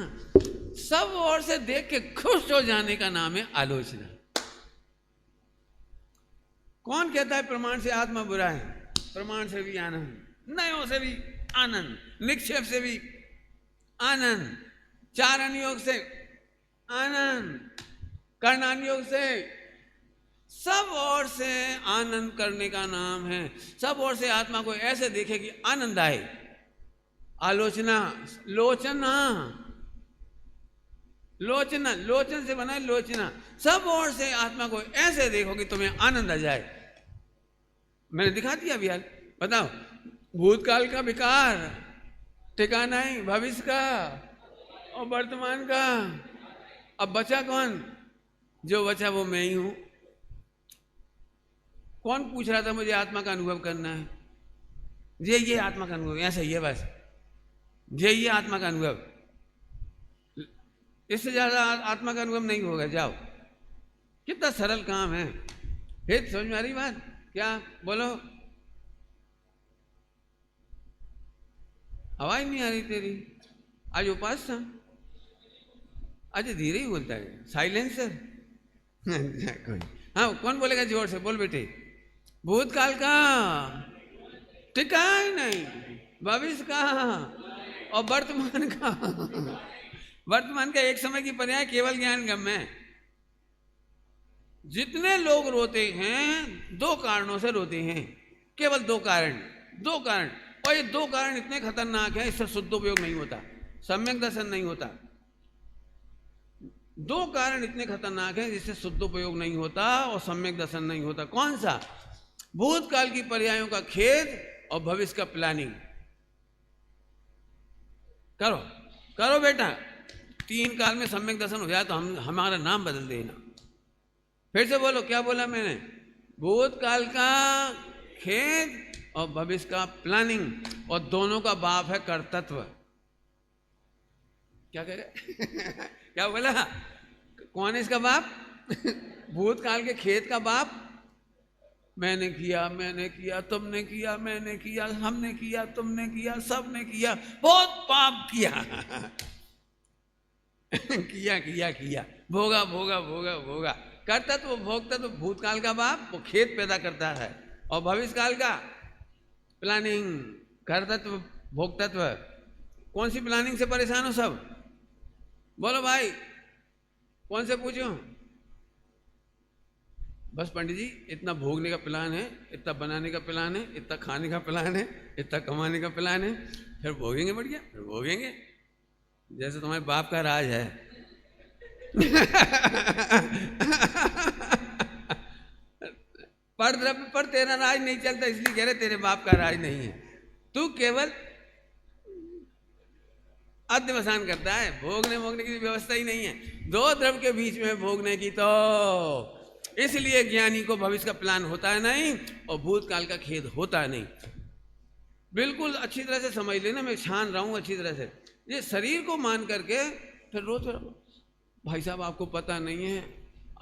सब ओर से देख के खुश हो जाने का नाम है आलोचना। कौन कहता है प्रमाण से आत्मा बुरा है? प्रमाण से भी आनंद, नयों से भी आनंद, निक्षेप से भी आनंद, चारण योग से आनंद, कर्णान योग से, सब ओर से आनंद करने का नाम है। सब ओर से आत्मा को ऐसे देखे कि आनंद आए। आलोचना, लोचना, लोचना, लोचन से बनाए लोचना। सब ओर से आत्मा को ऐसे देखो कि तुम्हें आनंद आ जाए। मैंने दिखा दिया अभी यार, बताओ। भूतकाल का विकार टिका नहीं, भविष्य का और वर्तमान का। अब बचा कौन? जो बचा वो मैं ही हूं। कौन पूछ रहा था मुझे आत्मा का अनुभव करना है? ये आत्मा का अनुभव, ऐसा ही है बस। ये आत्मा का अनुभव, इससे ज्यादा आत्मा का अनुभव नहीं होगा। जाओ, कितना सरल काम है। फिर समझ में आ रही बात? क्या बोलो? आवाज नहीं आ रही तेरी। आज उपास था, आज धीरे ही बोलता है, साइलेंसर। हाँ, कौन बोलेगा जोर से? बोल बेटे। भूतकाल का टिका ही नहीं, भविष्य का और वर्तमान का। वर्तमान का एक समय की पर्याय केवल ज्ञान गम्य है। जितने लोग रोते हैं 2 कारणों से रोते हैं, केवल 2 कारण, 2 कारण। और ये 2 कारण इतने खतरनाक हैं, इससे शुद्ध उपयोग नहीं होता, सम्यक दर्शन नहीं होता। दो कारण इतने खतरनाक हैं जिससे शुद्धोपयोग नहीं होता और सम्यक दर्शन नहीं होता। कौन सा? भूतकाल की पर्यायों का खेद और भविष्य का प्लानिंग। करो करो बेटा, 3 काल में सम्यक दर्शन हो जाए तो हमारा नाम बदल देना। फिर से बोलो, क्या बोला मैंने? भूतकाल का खेद और भविष्य का प्लानिंग, और दोनों का बाप है कर्तृत्व। क्या कह रहे? क्या बोला? कौन है इसका बाप? भूतकाल के खेद का बाप मैंने किया, तुमने किया, मैंने किया, हमने किया, तुमने किया, सबने किया, बहुत पाप किया। किया किया किया, भोगा भोगा भोगा भोगा। कर्तृत्व भोक्तत्व भूतकाल का बाप, वो खेद पैदा करता है। और भविष्य काल का प्लानिंग, कर्तृत्व भोक्तत्व। कौन सी प्लानिंग से परेशान हो सब? बोलो भाई, कौन से पूछूं? बस पंडित जी इतना भोगने का प्लान है, इतना बनाने का प्लान है, इतना खाने का प्लान है, इतना कमाने का प्लान है, फिर भोगेंगे बढ़िया, फिर भोगेंगे। जैसे तुम्हारे बाप का राज है। पर द्रव्य पर तेरा राज नहीं चलता, इसलिए कह रहे तेरे बाप का राज नहीं है। तू केवल अध्यवसान करता है, भोगने की व्यवस्था ही नहीं है। 2 द्रव्य के बीच में भोगने की, तो इसलिए ज्ञानी को भविष्य का प्लान होता है नहीं और भूतकाल का खेद होता है नहीं। बिल्कुल अच्छी तरह से समझ लेना, मैं छान रहा हूं अच्छी तरह से। ये शरीर को मान करके फिर रोज भाई साहब आपको पता नहीं है,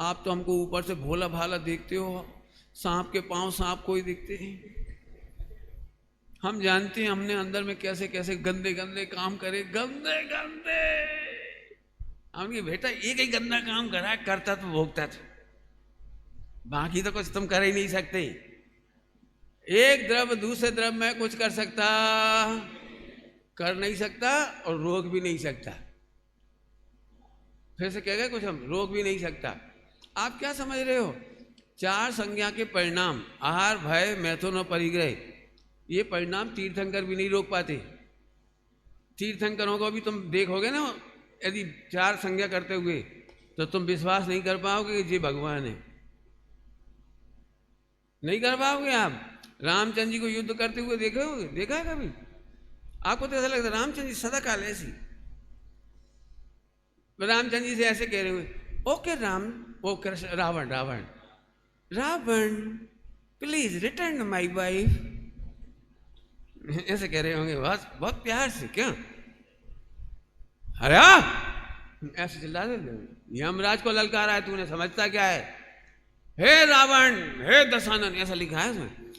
आप तो हमको ऊपर से भोला भाला देखते हो, सांप के पांव सांप कोई दिखते हैं। हम जानते हैं हमने अंदर में कैसे कैसे गंदे गंदे काम करे, गंदे गंदे। हमने बेटा एक ही गंदा काम करा, करता तो भोगता था, बाकी तो कुछ तुम कर ही नहीं सकते। एक द्रव्य दूसरे द्रव्य में कुछ कर सकता, कर नहीं सकता, और रोक भी नहीं सकता। फिर से कह गए कुछ, हम रोक भी नहीं सकता। आप क्या समझ रहे हो? 4 संज्ञा के परिणाम, आहार, भय, मैथुन और परिग्रह, ये परिणाम तीर्थंकर भी नहीं रोक पाते। तीर्थंकरों को भी तुम देखोगे ना, यदि 4 संज्ञा करते हुए, तो तुम विश्वास नहीं कर पाओगे कि ये भगवान है। नहीं कर पाओगे आप। रामचंद्र जी को युद्ध करते हुए देखा है कभी? आपको तो ऐसा लगता है रामचंद्र जी सदा काल ऐसी। रामचंद्र जी से ऐसे कह रहे हुए, ओके राम, ओ Krishna, Ravan please return my wife, ऐसे कह रहे होंगे बहुत प्यार से। क्यों? अरे ऐसे चिल्ला देते, यमराज को ललकारा है तूने, समझता क्या है? हे रावण, हे दशानन, ऐसा लिखा है उसमें,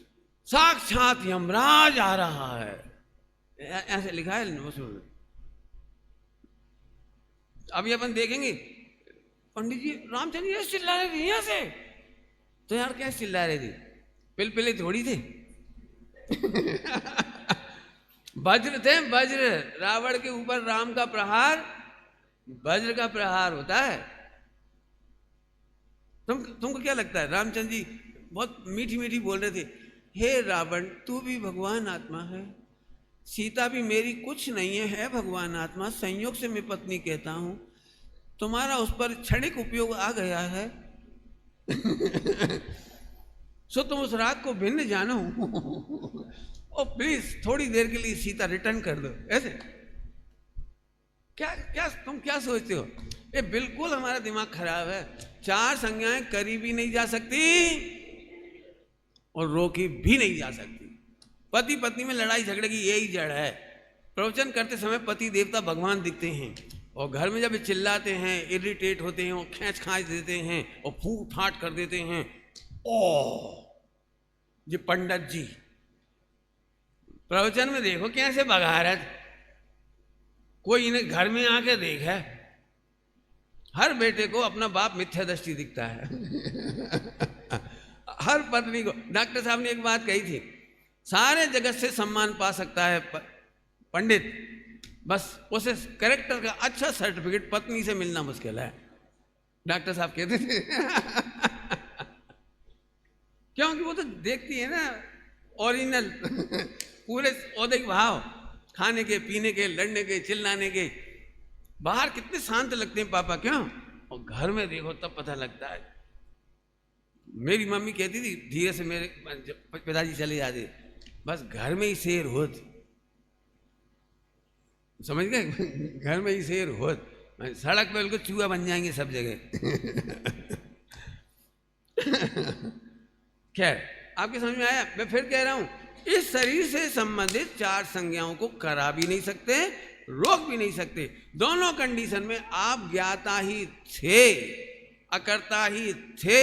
साक्षात यमराज आ रहा है, ऐसे लिखा है उसमें। अभी अपन देखेंगे पंडित जी रामचंद्र जी ऐसे चिल्ला रहे थे यहाँ से, तो यार कैसे चिल्ला रहे थे? पिलपिले थोड़ी थे। वज्र थे, वज्र। रावण के ऊपर राम का प्रहार वज्र का प्रहार होता है। तुमको क्या लगता है? रामचंद्र जी बहुत मीठी मीठी बोल रहे थे, हे रावण तू भी भगवान आत्मा है, सीता भी मेरी कुछ नहीं है भगवान आत्मा, संयोग से मैं पत्नी कहता हूं, तुम्हारा उस पर क्षणिक उपयोग आ गया है। सो तुम उस राग को भिन्न जानो और प्लीज थोड़ी देर के लिए सीता रिटर्न कर दो। ऐसे क्या तुम क्या सोचते हो? ये बिल्कुल हमारा दिमाग खराब है। 4 संज्ञाएं करी भी नहीं जा सकती और रोकी भी नहीं जा सकती। पति पत्नी में लड़ाई झगड़े की यही जड़ है। प्रवचन करते समय पति देवता भगवान दिखते हैं और घर में जब चिल्लाते हैं, इरिटेट होते हैं और खींच खांच देते हैं और फूट फाट कर देते हैं, ओ ये पंडित जी प्रवचन में देखो कैसे बघारत, कोई इन्हें घर में आके देखा, हर बेटे को अपना बाप मिथ्या दृष्टि दिखता है। हर पत्नी को। डॉक्टर साहब ने एक बात कही थी, सारे जगत से सम्मान पा सकता है पंडित, बस उसे कैरेक्टर का अच्छा सर्टिफिकेट पत्नी से मिलना मुश्किल है। डॉक्टर साहब कहते थे। क्योंकि वो तो देखती है ना ओरिजिनल पूरे औदिक भाव, खाने के, पीने के, लड़ने के, चिल्लाने के। बाहर कितने शांत लगते हैं पापा, क्यों? और घर में देखो तब पता लगता है। मेरी मम्मी कहती थी धीरे से, मेरे पिताजी चले जाते, बस घर में ही शेर होत, समझ गए? घर में ही शेर होत, सड़क पे बिल्कुल चूहा बन जाएंगे सब जगह। खैर, आपके समझ में आया? मैं फिर कह रहा हूं, इस शरीर से संबंधित 4 संज्ञाओं को करा भी नहीं सकते, रोक भी नहीं सकते। दोनों कंडीशन में आप ज्ञाता ही थे, अकर्ता ही थे,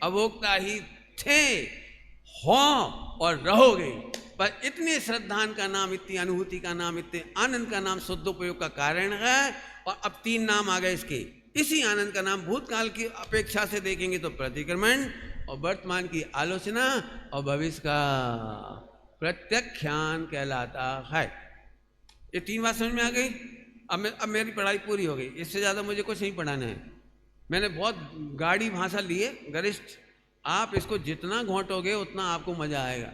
अभोक्ता ही थे, हो और रहोगे। पर इतने श्रद्धान का नाम, इतनी अनुभूति का नाम, इतने आनंद का नाम शुद्धोपयोग का कारण है। और अब 3 नाम आ गए इसके। इसी आनंद का नाम भूतकाल की अपेक्षा से देखेंगे तो प्रतिक्रमण, और वर्तमान की आलोचना, और भविष्य का प्रत्याख्यान कहलाता है। ये 3 बात समझ में आ गई? अब मेरी पढ़ाई पूरी हो गई, इससे ज़्यादा मुझे कुछ नहीं पढ़ाना है। मैंने बहुत गाढ़ी भाषा ली है, गरिष्ठ। आप इसको जितना घोंटोगे उतना आपको मजा आएगा।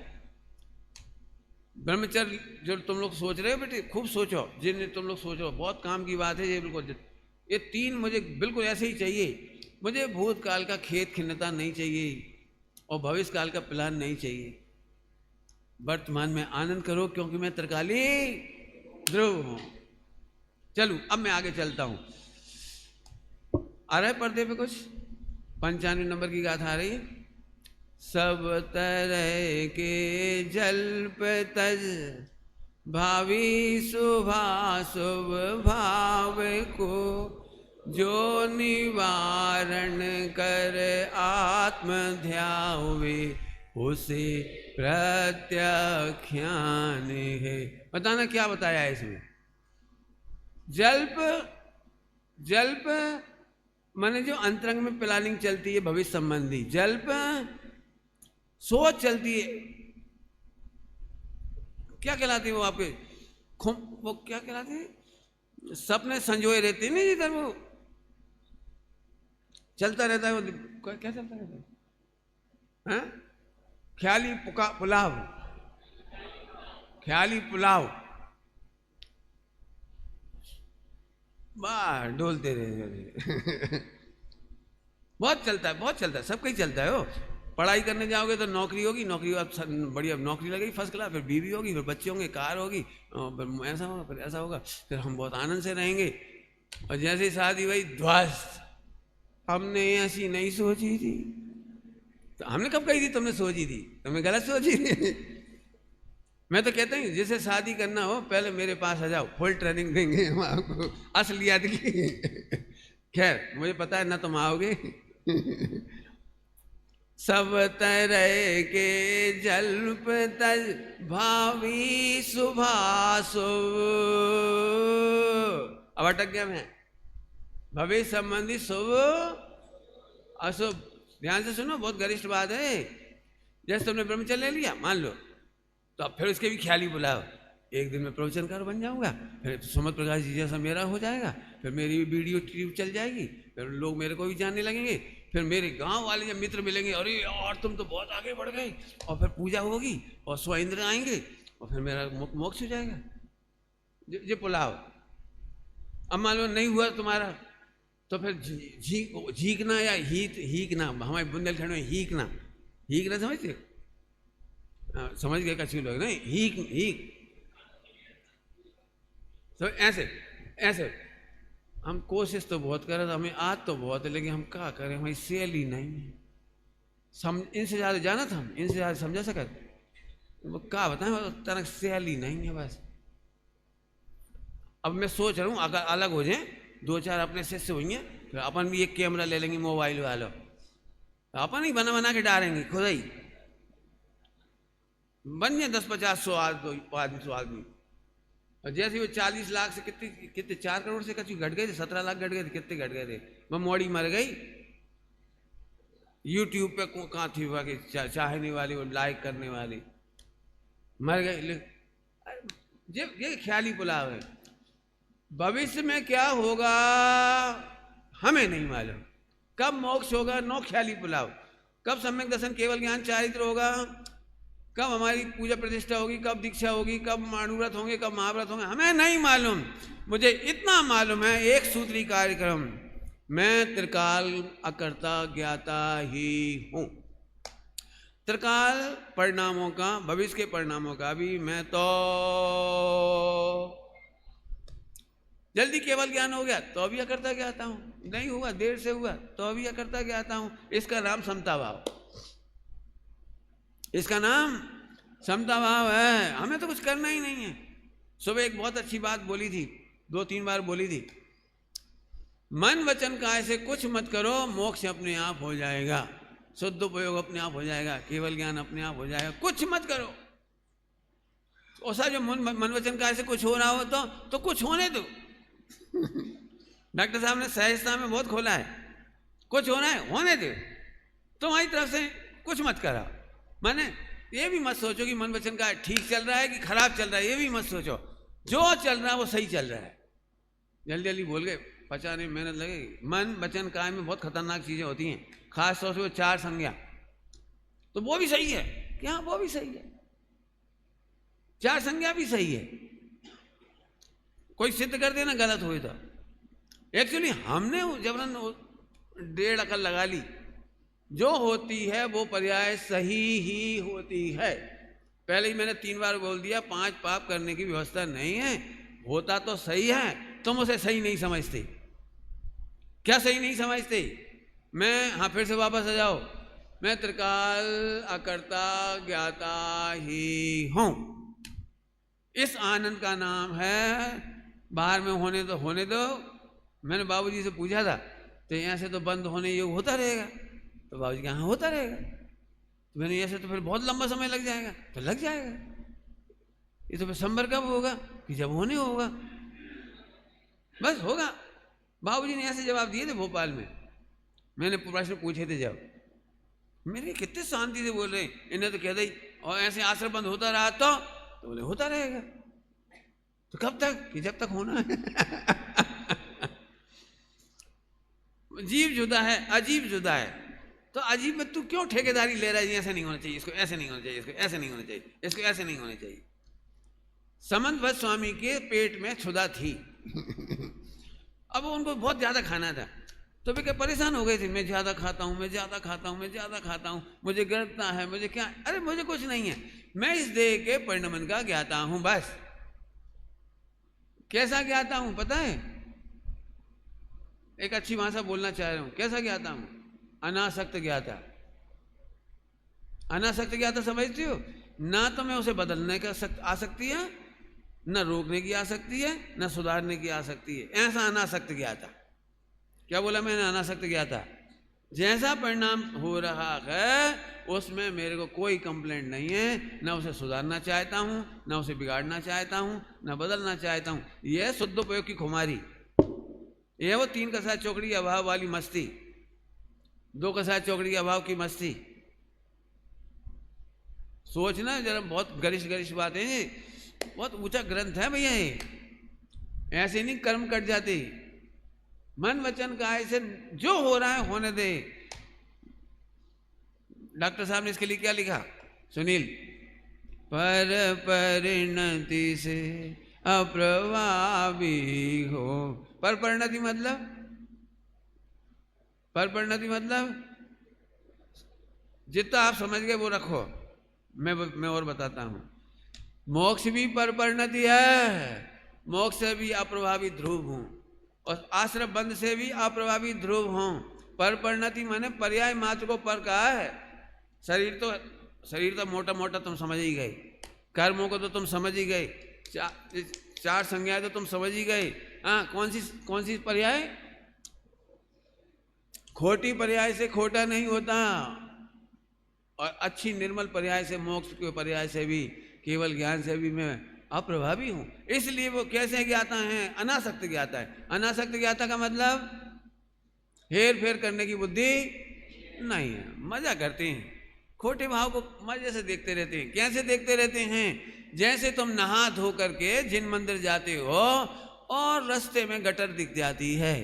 ब्रह्मचर्य जो तुम लोग सोच रहे हो बेटे, खूब सोचो, जिन तुम लोग सोच रहे हो, बहुत काम की बात है ये। बिल्कुल ये 3 मुझे बिल्कुल ऐसे ही चाहिए। मुझे भूतकाल का खेत खिन्नता नहीं चाहिए, और भविष्य काल का प्लान नहीं चाहिए। वर्तमान में आनंद करो, क्योंकि मैं त्रिकाली ध्रुव हूं। चलू, अब मैं आगे चलता हूं। आ रहा है पर्दे पे कुछ? 95 नंबर की गाथा आ रही है। सब तरह के जल्प तज भावी शुभाशुभ भाव को, जो निवारण कर आत्म ध्यावे, उसे प्रत्याख्यान है। बताना क्या बताया है इसमें? जल्प माने जो अंतरंग में प्लानिंग चलती है भविष्य संबंधी, जल्प सोच चलती है। क्या कहलाती है वो आपके? वो क्या कहलाते हैं? सपने संजोए रहते हैं ना, जिधर वो चलता रहता है। वो क्या चलता रहता है? हाँ? ख्याली पुलाव, ख्याली पुलाव, वाह डोलते रहे। बहुत चलता है, बहुत चलता है, सबका ही चलता है। वो पढ़ाई करने जाओगे तो नौकरी होगी, नौकरी बढ़िया नौकरी लगेगी फर्स्ट क्लास, फिर बीवी होगी, फिर बच्चे होंगे, कार होगी, फिर ऐसा होगा, फिर ऐसा होगा, फिर हम बहुत आनंद से रहेंगे। और जैसे ही शादी हुई, ध्वस्त, हमने ऐसी नहीं सोची थी। तो हमने कब कही थी तुमने सोची थी? तुमने गलत सोची थी। मैं तो कहता हूँ जिसे शादी करना हो पहले मेरे पास आ जाओ, फुल ट्रेनिंग देंगे हम आपको असलियत की। खैर मुझे पता है ना तुम आओगे। सब तरह के जल्प तज भावी शुभाशुभ। अब अटक गया मैं। भविष्य संबंधी शुभ अशुभ, ध्यान से सुनो, बहुत गरिष्ठ बात है। जैसे तुमने ब्रह्मचर्य ले लिया मान लो, तो अब फिर उसके भी ख्याली बुलाओ। एक दिन में प्रवचनकार बन जाऊंगा, फिर सुमत प्रकाश जी जैसा मेरा हो जाएगा, फिर मेरी वीडियो ट्यूब चल जाएगी, फिर लोग मेरे को भी जानने लगेंगे, फिर मेरे गांव वाले जब मित्र मिलेंगे, अरे यार तुम तो बहुत आगे बढ़ गए, और फिर पूजा होगी और स्वइंद्र आएंगे और फिर मेरा मोक्ष हो जाएगा। ये पुलाव। अब मान लो नहीं हुआ तुम्हारा, तो फिर झीकना या हीकना, हमारे बुंदेलखंड में हीकना समझते? समझ गए कच्छ लोग नहीं? हीक तो ऐसे हम कोशिश तो बहुत कर रहे थे, हमें आज तो बहुत है, लेकिन हम क्या करें, हमारी सेल ही नहीं है। इनसे ज़्यादा जाना था, हम इनसे ज़्यादा समझा सकते, वो क्या बताएं, तरह सेल ही नहीं है बस। अब मैं सोच रहा हूँ अगर अलग हो जाए, 2-4 अपने शिष्य होंगे, फिर अपन भी एक कैमरा ले लेंगे मोबाइल वाला, अपन ही बना के डालेंगे खुद ही, बन जाए 10-50-100 आदमी। और जैसे वो 40 लाख से कितने 4 करोड़ से कच्ची घट गए थे, 17 लाख घट गए थे, कितने घट गए थे। मैं मोड़ी मर गई, यूट्यूब पे कहाँ थी बाकी चाहने वाली, वो लाइक करने वाली मर गई। ये ख्याली पुलाव है। भविष्य में क्या होगा हमें नहीं मालूम, कब मोक्ष होगा नो ख्याली पुलाव, कब सम्यक दर्शन केवल ज्ञान चारित्र होगा, कब हमारी पूजा प्रतिष्ठा होगी, कब दीक्षा होगी, कब माणुव्रत होंगे, कब महाव्रत होंगे, हमें नहीं मालूम। मुझे इतना मालूम है, एक सूत्री कार्यक्रम मैं त्रिकाल अकर्ता ज्ञाता ही हूं। त्रिकाल परिणामों का, भविष्य के परिणामों का भी मैं तो जल्दी केवल ज्ञान हो गया तो अभी अकर्ता ज्ञाता हूं, नहीं हुआ देर से हुआ तो अभी अकर्ता ज्ञाता हूं। इसका नाम समता भाव, इसका नाम समता भाव है। हमें तो कुछ करना ही नहीं है। सुबह एक बहुत अच्छी बात बोली थी, 2-3 बार बोली थी, मन वचन काय से कुछ मत करो, मोक्ष अपने आप हो जाएगा, शुद्ध उपयोग अपने आप हो जाएगा, केवल ज्ञान अपने आप हो जाएगा। कुछ मत करो। ऐसा जो मन वचन काय से कुछ हो रहा हो तो कुछ होने दो। डॉक्टर साहब ने सहजता में बहुत खोला है, कुछ होना है होने दो, तुम्हारी तरफ से कुछ मत करा। माने ये भी मत सोचो कि मन वचन काय ठीक चल रहा है कि खराब चल रहा है, ये भी मत सोचो। जो चल रहा है वो सही चल रहा है। जल्दी जल्दी बोल गए, पचाने में मेहनत लगेगी। मन वचन काय में बहुत खतरनाक चीजें होती हैं, खास तौर से वो 4 संज्ञा, तो वो भी सही है कि हाँ वो भी सही है, 4 संज्ञा भी सही है। कोई सिद्ध कर देना गलत हुई तो एक्चुअली हमने जबरन 1.5 अकल लगा ली। जो होती है वो पर्याय सही ही होती है। पहले ही मैंने 3 बार बोल दिया, 5 पाप करने की व्यवस्था नहीं है। होता तो सही है, तुम उसे सही नहीं समझते। क्या सही नहीं समझते? हाँ फिर से वापस आ जाओ, मैं त्रिकाल अकर्ता ज्ञाता ही हूं। इस आनंद का नाम है बाहर में होने दो। मैंने बाबूजी से पूछा था, तो यहाँ से तो बंद होने योग होता रहेगा, तो बाबूजी कहा होता रहेगा। तो मैंने ऐसे तो फिर बहुत लंबा समय लग जाएगा, तो लग जाएगा। ये तो फिर संबर कब होगा कि जब होने होगा, बस होगा। बाबूजी ने ऐसे जवाब दिए थे भोपाल में, मैंने प्रश्न पूछे थे जब, मेरे कितने शांति से बोल रहे हैं। इन्हें तो कह दी और ऐसे आश्रम बंद होता रहा तो बोले होता रहेगा। तो कब तक? कि जब तक होना है। जीव जुदा है, अजीब जुदा है। तो अजीब में तू क्यों ठेकेदारी ले रहा है? ऐसे नहीं होना चाहिए, इसको ऐसे नहीं होना चाहिए, इसको ऐसे नहीं होना चाहिए, इसको ऐसे नहीं होना चाहिए। समंतभट्ट स्वामी के पेट में क्षुधा थी। अब उनको बहुत ज्यादा खाना था, तो वे क्या परेशान हो गए थे, मैं ज्यादा खाता हूं, मैं ज्यादा खाता हूं, मैं ज्यादा खाता हूं, मुझे गिरता है, मुझे क्या। अरे मुझे कुछ नहीं है, मैं इस देह के परिणमन का ज्ञाता हूं बस। कैसा ज्ञाता हूं पता है? एक अच्छी भाषा बोलना चाह रहा हूं। कैसा ज्ञाता हूं? अनासक्त ज्ञाता। अनासक्त ज्ञाता समझती हो ना? तो मैं उसे बदलने का आसक्ति है, न रोकने की आसक्ति है, न सुधारने की आसक्ति है। ऐसा अनासक्त ज्ञाता। क्या बोला मैंने? अनासक्त ज्ञाता। जैसा परिणाम हो रहा है उसमें मेरे को कोई कंप्लेंट नहीं है, न उसे सुधारना चाहता हूं, न उसे बिगाड़ना चाहता हूं, न बदलना चाहता हूं। यह शुद्ध उपयोग की खुमारी, यह वो 3 कसाय चौकड़ी अभाव वाली मस्ती, 2 कसाय चौकड़ी अभाव की मस्ती। सोचना जरा, बहुत गरिष्ठ बातें हैं, बहुत ऊंचा ग्रंथ है भैया ये। ऐसे नहीं कर्म कट जाते। मन वचन काय से जो हो रहा है होने दे। डॉक्टर साहब ने इसके लिए क्या लिखा सुनील? पर परिणति से अप्रभावी हो। पर परिणति मतलब, पर परिणति मतलब जितना आप समझ गए वो रखो, मैं और बताता हूं। मोक्ष भी पर परिणति है, मोक्ष से भी अप्रभावी ध्रुव हूं, और आश्रम बंद से भी अप्रभावी ध्रुव हूं। पर परिणति माने पर्याय मात्र को पर कहा है। शरीर तो मोटा मोटा तुम समझ ही गए, कर्मों को तो तुम समझ ही गए, 4 संज्ञाएं तो तुम समझ ही गए। हाँ, कौन सी पर्याय? खोटी पर्याय से खोटा नहीं होता, और अच्छी निर्मल पर्याय से, मोक्ष के पर्याय से भी, केवल ज्ञान से भी मैं अप्रभावी हूं। इसलिए वो कैसे ज्ञाता है? अनासक्त ज्ञाता है। अनासक्त ज्ञाता का मतलब हेर फेर करने की बुद्धि नहीं है। मजा करते हैं, खोटे भाव को मजे से देखते रहते हैं। कैसे देखते रहते हैं? जैसे तुम नहा धो करके जिन मंदिर जाते हो और रास्ते में गटर दिख जाती है,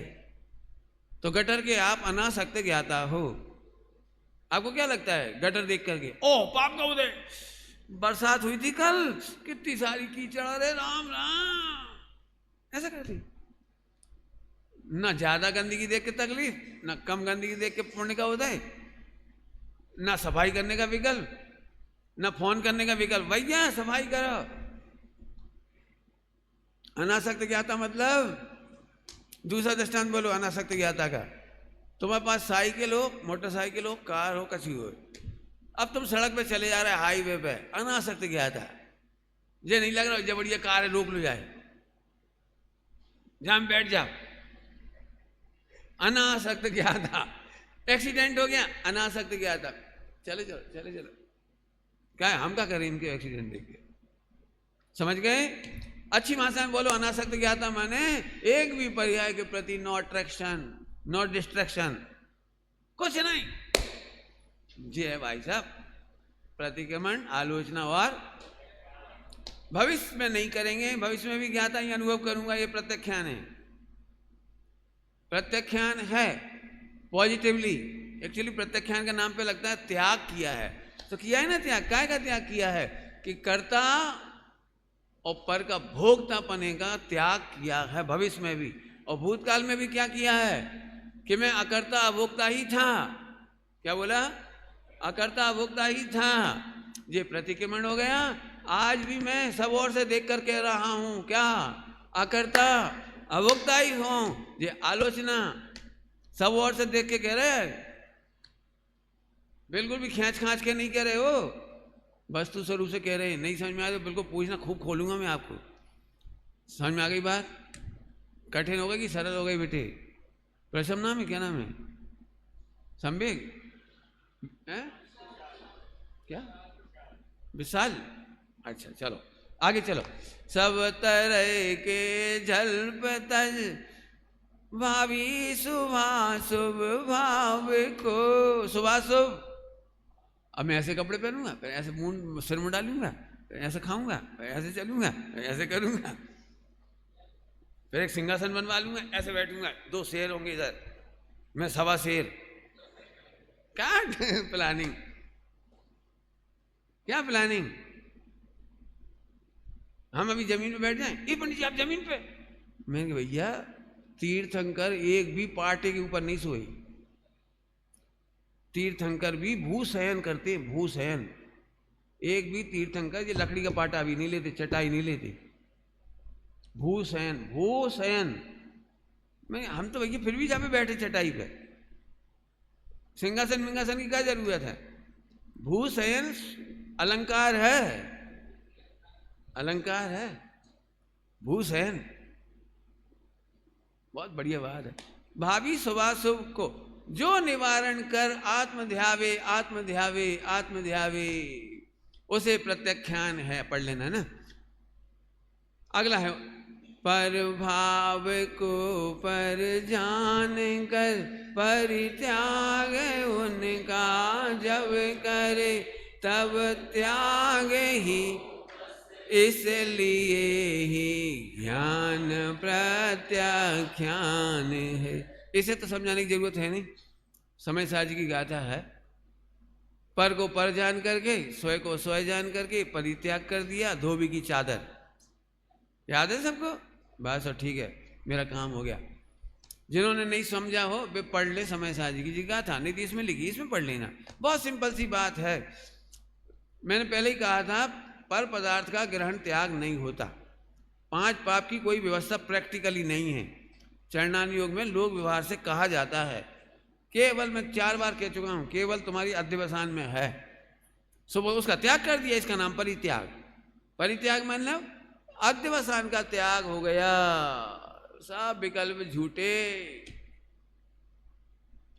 तो गटर के आप अनासक्त ज्ञाता हो। आपको क्या लगता है गटर देख करके? ओ पाप का उदय, बरसात हुई थी कल, कितनी सारी कीचड़, अरे राम राम, ऐसा करते। ना ज्यादा गंदगी देख के तकलीफ, ना कम गंदगी देख के पुण्य का उदय, ना सफाई करने का विकल्प, ना फोन करने का विकल्प। भैया सफाई करो। अनासक्त ज्ञाता मतलब, दूसरा दृष्टांत बोलो अनासक्त ज्ञाता का। तुम्हारे पास साइकिल हो, मोटरसाइकिल हो, कार हो, कछी हो, अब तुम सड़क पे चले जा रहे हैं, हाईवे पे, अनासक्त ज्ञाता। ये नहीं लग रहा जब बढ़िया कार है रोक लो जाए, जहां बैठ जाओ, अनासक्त ज्ञाता। एक्सीडेंट हो गया, अनासक्त ज्ञाता, चले चलो चले चलो। क्या है, हम क्या करें इनके एक्सीडेंट देख के, समझ गए? अच्छी भाषा में बोलो, अनासक्त ज्ञाता माने एक भी पर्याय के प्रति नो अट्रैक्शन, नो डिस्ट्रैक्शन, कुछ नहीं। जी है भाई साहब, प्रतिक्रमण, आलोचना और भविष्य में नहीं करेंगे। भविष्य में भी ज्ञाता ही अनुभव करूंगा, ये प्रत्याख्यान है। प्रत्याख्यान है पॉजिटिवली। एक्चुअली प्रत्याख्यान के नाम पे लगता है त्याग किया है, तो किया है ना त्याग। काय का त्याग किया है कि कर्ता और पर का भोक्तापने का त्याग किया है भविष्य में भी, और भूतकाल में भी क्या किया है कि मैं अकर्ता अभोक्ता ही था। क्या बोला? अकर्ता अभोक्ता ही था। ये प्रतिक्रमण हो गया। आज भी मैं सब ओर से देख कर कह रहा हूं, क्या अकर्ता अभोक्ता ही हूं। ये आलोचना सब ओर से देख के कह रहे, बिल्कुल भी खींच खांच के नहीं कह रहे हो, वस्तु स्वरूप से कह रहे हैं। नहीं समझ में आया तो बिल्कुल पूछना, खूब खोलूंगा मैं आपको। समझ में आ गई बात? कठिन हो गई कि सरल हो गई बेटे? प्रशम नाम है, क्या नाम है? संवेग है क्या? विशाल। अच्छा चलो आगे चलो। सब तरह के जल्प तज भावी शुभाशुभ भाव को। शुभाशुभ, अब मैं ऐसे कपड़े पहनूंगा, फिर ऐसे मुंह सिर में डालूंगा, फिर ऐसे खाऊंगा, फिर ऐसे चलूंगा, फिर ऐसे करूंगा, फिर एक सिंहासन बनवा लूंगा, ऐसे बैठूंगा, 2 शेर होंगे इधर, मैं 1.25 शेर। क्या प्लानिंग, क्या प्लानिंग? हम अभी जमीन पे बैठ जाएं, ये पंडित जी आप जमीन पे। मैंने कहा भैया तीर्थंकर एक भी पाटे के ऊपर नहीं सोए। तीर्थंकर भी भूशयन करते, भूशयन। एक भी तीर्थंकर ये लकड़ी का पाटा भी नहीं लेते, चटाई नहीं लेते, भूशयन, भूशयन। मैं हम तो भैया फिर भी जहाँ पे बैठे चटाई पे, सिंहासन मिंगासन की क्या जरूरत है? भूशयन अलंकार है, अलंकार है भूशयन। बहुत बढ़िया बात है। भावी शुभाशुभ को जो निवारण कर आत्मध्यावे, आत्मध्यावे, आत्मध्यावे, उसे प्रत्याख्यान है। पढ़ लेना ना। अगला है पर भाव को पर जान कर परित्याग उनका जब करे तब त्याग ही, इसलिए ही ज्ञान प्रत्याख्यान है। इसे तो समझाने की जरूरत है नहीं, समय साज की गाथा है। पर को पर जान करके, स्वय को स्वय जान करके परित्याग कर दिया, धोबी की चादर। याद है सबको? बस और ठीक है, मेरा काम हो गया। जिन्होंने नहीं समझा हो वे पढ़ ले समय साजी की जी गाथा, नहीं तो इसमें लिखी, इसमें पढ़ लेना। बहुत सिंपल सी बात है। मैंने पहले ही कहा था पर पदार्थ का ग्रहण त्याग नहीं होता। 5 पाप की कोई व्यवस्था प्रैक्टिकली नहीं है। चरणान योग में लोक व्यवहार से कहा जाता है, केवल, मैं 4 बार कह चुका हूं, केवल तुम्हारी अध्यवसान में है, सुबह उसका त्याग कर दिया, इसका नाम परित्याग। परित्याग मतलब अध्यवसान का त्याग हो गया, सब विकल्प झूठे।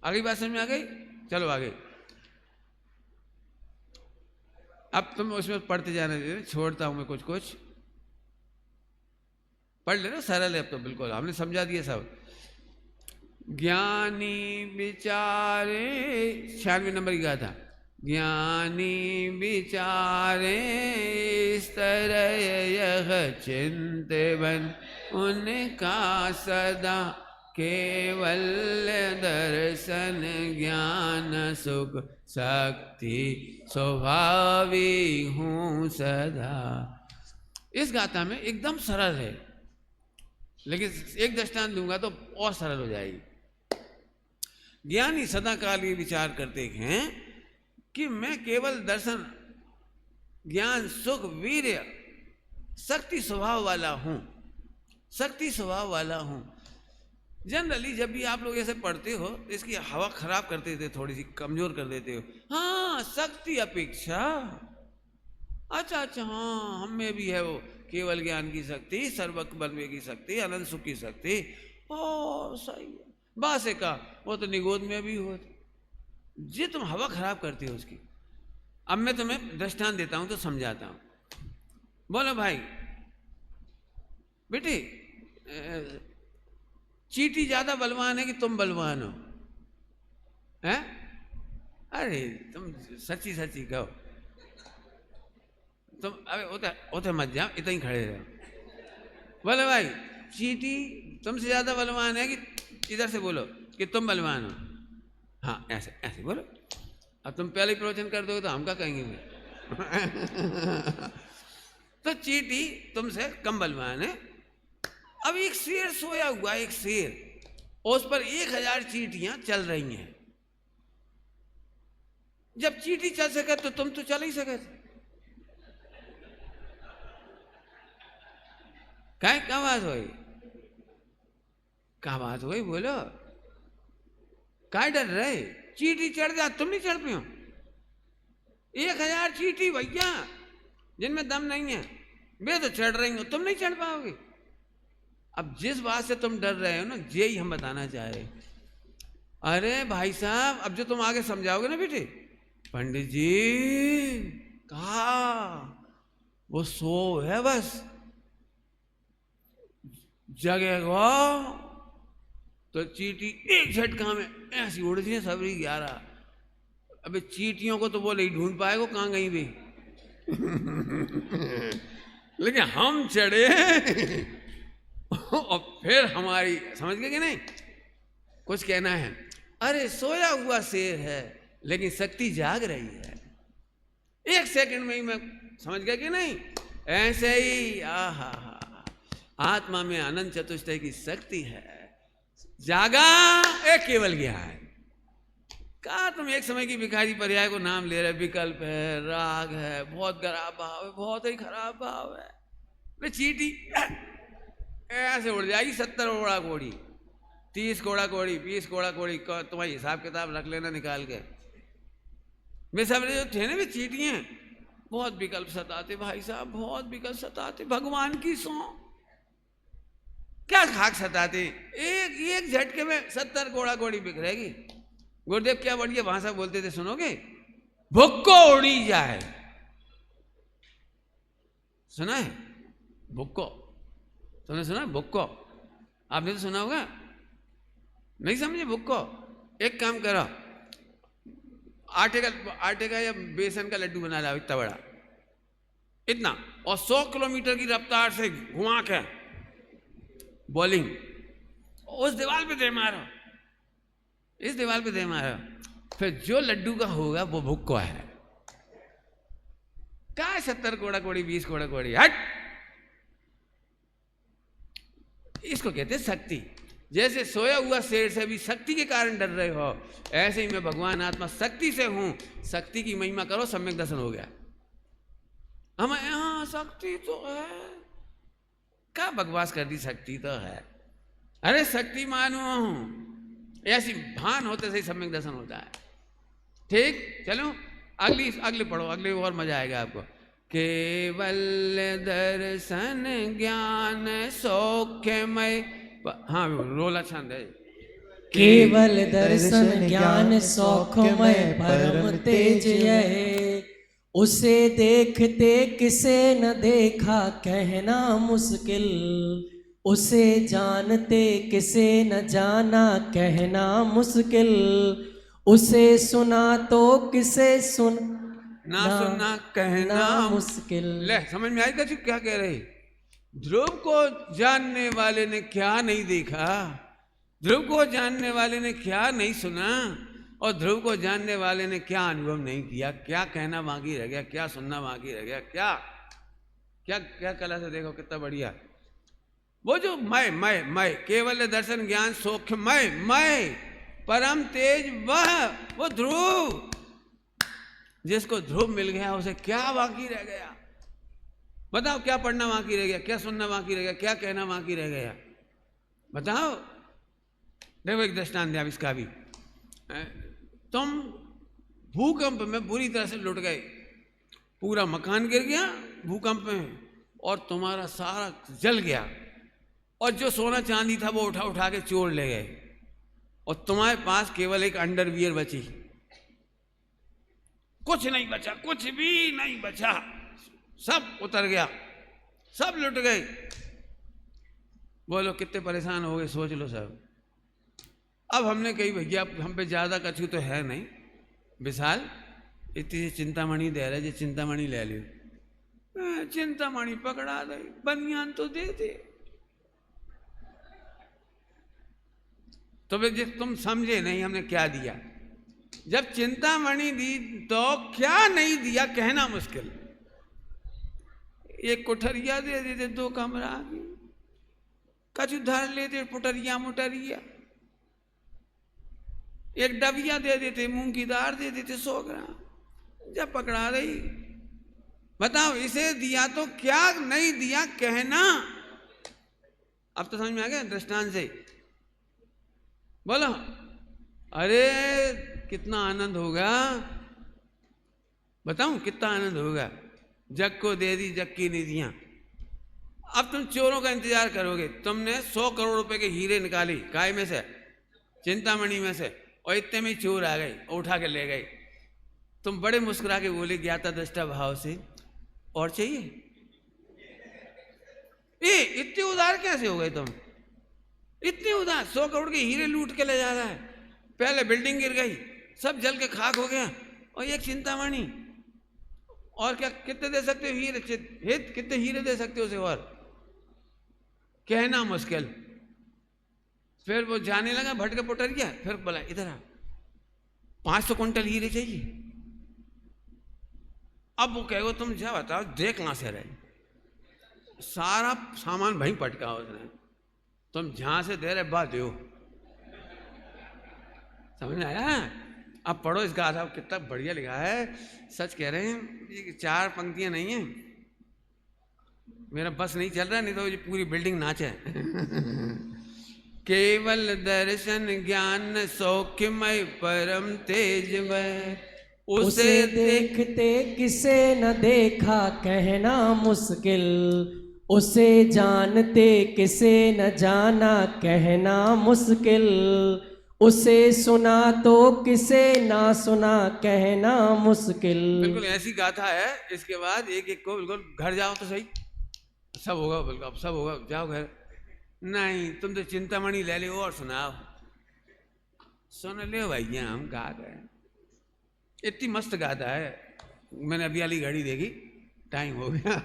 अगली बात समझ में आ गई? चलो आगे। अब तुम उसमें पढ़ते जाना, छोड़ता हूं मैं कुछ कुछ, पढ़ लेना, सरल है अब तो बिल्कुल, हमने समझा दिया सब। ज्ञानी विचारे, 96 नंबर की गाथा। ज्ञानी विचारे इस तरह यह चिंतवन उनका सदा, केवल दर्शन ज्ञान सुख शक्ति स्वभावी हूँ सदा। इस गाथा में एकदम सरल है, लेकिन एक दृष्टांत दूंगा तो और सरल हो जाएगी। ज्ञानी सदा काल ये विचार करते हैं कि मैं केवल दर्शन, ज्ञान, सुख, वीर्य, शक्ति स्वभाव वाला हूं, शक्ति स्वभाव वाला हूं। जनरली जब भी आप लोग ऐसे पढ़ते हो तो इसकी हवा खराब कर देते, थोड़ी सी कमजोर कर देते हो। हाँ, शक्ति अपेक्षा, अच्छा अच्छा, हाँ हम में भी है वो केवल ज्ञान की शक्ति, सर्वक बनवे की शक्ति, अनंत सुख की शक्ति। ओ सही है, बासे का वो तो निगोद में भी हो। जी तुम हवा खराब करते हो उसकी। अब मैं तुम्हें दृष्टांत देता हूं तो समझाता हूं। बोलो भाई बेटे, चींटी ज्यादा बलवान है कि तुम बलवान हो? हैं? अरे तुम सच्ची सच्ची कहो। तुम अबे उधर मत जाओ, इतना ही खड़े रहो। बोले भाई, चींटी तुमसे ज्यादा बलवान है कि, इधर से बोलो कि तुम बलवान हो। हाँ ऐसे ऐसे बोलो। अब तुम पहले ही प्रवचन कर दोगे तो हम क्या कहेंगे? तो चींटी तुमसे कम बलवान है। अब एक शेर सोया हुआ, एक शेर, उस पर 1000 चींटियां चल रही हैं। जब चींटी चल सके तो तुम तो चल ही सके। क्या बात हुई? क्या बात हुई बोलो? क्या डर रहे? चींटी चढ़ जा, तुम नहीं चढ़ पियो? 1000 चींटी भैया, जिनमें दम नहीं है, वे तो चढ़ रही हो, तुम नहीं चढ़ पाओगे। अब जिस बात से तुम डर रहे हो ना, यही हम बताना चाह रहे। अरे भाई साहब, अब जो तुम आगे समझाओगे ना बेटे, पंडित जी कहा वो सो है, बस जगेगा तो चींटी एक झटका में ऐसी उड़ दी सबरी 11। अबे चींटियों को तो बोले ही ढूंढ पाएगा कहाँ गई भी। लेकिन हम चढ़े और फिर हमारी, समझ गए कि नहीं? कुछ कहना है। अरे सोया हुआ शेर है लेकिन शक्ति जाग रही है। 1 सेकंड में ही मैं, समझ गया कि नहीं? ऐसे ही आहा, आत्मा में अनंत चतुष्टय की शक्ति है। जागा एक केवल ज्ञान। कहा तुम एक समय की भिखारी पर्याय को नाम ले रहे, विकल्प है, राग है, बहुत खराब भाव है, बहुत ही खराब भाव है। वे चींटी ऐसे उड़ जाएगी 70 घोड़ा घोड़ी, 30 घोड़ा घोड़ी, 20 घोड़ा घोड़ी। तुम्हारी हिसाब किताब रख लेना निकाल के। वे सब जो थे ना, वे चींटियां बहुत विकल्प सताते भाई साहब, बहुत विकल्प सताते। भगवान की सौ क्या खाक सताते, एक झटके में 70 घोड़ा घोड़ी बिखरेगी। गुरुदेव क्या बढ़िया भाषा बोलते थे, सुनोगे? भुक्को उड़ी जाए। सुना है भुक्को? तुमने सुना भुक्को? आपने तो सुना होगा, नहीं समझे भुक्को? एक काम करो, आटे का या बेसन का लड्डू बना लो, इतना बड़ा, इतना, और 100 किलोमीटर की रफ्तार से घुमा के बॉलिंग उस दीवार पे दे मारो, इस दीवार पे दे मारो, फिर जो लड्डू का होगा वो भुक्को है। क्या 70 घोड़ा घोड़ी, 20 घोड़ा घोड़ी, हट। इसको कहते हैं शक्ति। जैसे सोया हुआ शेर से भी शक्ति के कारण डर रहे हो, ऐसे ही मैं भगवान आत्मा शक्ति से हूं। शक्ति की महिमा करो, सम्यक दर्शन हो गया। हम यहाँ शक्ति तो है, क्या बकवास कर दी, शक्ति तो है। अरे शक्ति मानो हूं, ऐसी भान होते से सम्यक दर्शन होता है। ठीक, चलो अगली पढ़ो, अगली और मजा आएगा आपको। केवल दर्शन ज्ञान सौख्यमय, हाँ रोला छंद है। केवल दर्शन ज्ञान सौख्यमय परम तेज है, उसे देखते किसे न देखा कहना मुश्किल, उसे जानते किसे न जाना कहना मुश्किल, उसे सुना तो किसे ना सुनना कहना मुश्किल। ले समझ में आएगा क्या कह रहे? ध्रुव को जानने वाले ने क्या नहीं देखा, ध्रुव को जानने वाले ने क्या नहीं सुना, और ध्रुव को जानने वाले ने क्या अनुभव नहीं किया। क्या कहना बाकी रह गया, क्या सुनना बाकी रह गया, क्या क्या क्या कला से देखो कितना बढ़िया। वो जो मैं केवल दर्शन ज्ञान सौख्य मैं परम तेज वो ध्रुव, जिसको ध्रुव मिल गया उसे क्या बाकी रह गया? बताओ, क्या पढ़ना बाकी रह गया? क्या सुनना बाकी रह गया? क्या कहना बाकी रह गया? बताओ। देखो एक दृष्टांत है इसका भी। तुम भूकंप में बुरी तरह से लुट गए, पूरा मकान गिर गया भूकंप में और तुम्हारा सारा जल गया, और जो सोना चांदी था वो उठा उठा के चोर ले गए, और तुम्हारे पास केवल एक अंडरवियर बची, कुछ नहीं बचा, कुछ भी नहीं बचा, सब उतर गया, सब लुट गए। बोलो कितने परेशान हो गए, सोच लो सब। अब हमने कही भैया हम पे ज्यादा कछु तो है नहीं, विशाल इतनी चिंतामणि दे रहे, चिंतामणि ले लियो। चिंतामणि पकड़ा गई, बनियान तो दे दे। तो फिर तुम समझे नहीं हमने क्या दिया। जब चिंतामणि दी तो क्या नहीं दिया कहना मुश्किल। एक कोठरिया दे देते, 2 कमरा की, कछु धर लेते पुटरिया मुटरिया, एक डबिया दे देते, मूंग की दाल दे देते 100 ग्राम। जब पकड़ा रही, बताओ इसे दिया तो क्या नहीं दिया कहना। अब तो समझ में आ गया दृष्टांत से। बोलो अरे कितना आनंद होगा, बताऊं कितना आनंद होगा। जग को दे दी जग की निधियां। अब तुम चोरों का इंतजार करोगे। तुमने 100 करोड़ रुपए के हीरे निकाली काय में से, चिंतामणि में से, और इतने में चोर आ गए और उठा के ले गए। तुम बड़े मुस्कुरा के बोले ज्ञाता दृष्टा भाव से, और चाहिए? इतने उदार कैसे हो गए तुम? इतने उदार, 100 करोड़ के हीरे लूट के ले जा रहा है। पहले बिल्डिंग गिर गई, सब जल के खाक हो गया, और एक चिंतामणि। और क्या कितने दे सकते हो हीरे? कितने हीरे दे सकते हो उसे? और कहना मुश्किल। फिर वो जाने लगा भटके पुटर गया, फिर बोला इधर आ, 500 कुंटल हीरे चाहिए। अब वो कहेगा तुम जा बताओ देख कहां से रहे, सारा सामान वहीं पटका उसने, तुम जहां से दे रहे बात दो। समझ में आया? अब पढ़ो इस गाथा, कितना बढ़िया लिखा है। सच कह रहे हैं, ये 4 पंक्तियां नहीं है, मेरा बस नहीं चल रहा, नहीं तो ये पूरी बिल्डिंग नाचे। केवल दर्शन ज्ञान सौख्यमय परम तेजमय, उसे देखते किसे न देखा कहना मुश्किल, उसे जानते किसे न जाना कहना मुश्किल, उसे सुना तो किसे ना सुना कहना मुश्किल। बिल्कुल ऐसी गाथा है। इसके बाद एक एक को बिल्कुल घर जाओ तो सही, सब होगा, बिल्कुल अब सब होगा, जाओ घर। नहीं तुम तो चिंतामणि ले लो और सुनाओ। सुन ले भैया हम गा गए, इतनी मस्त गाथा है। मैंने अभी वाली घड़ी देखी, टाइम हो गया।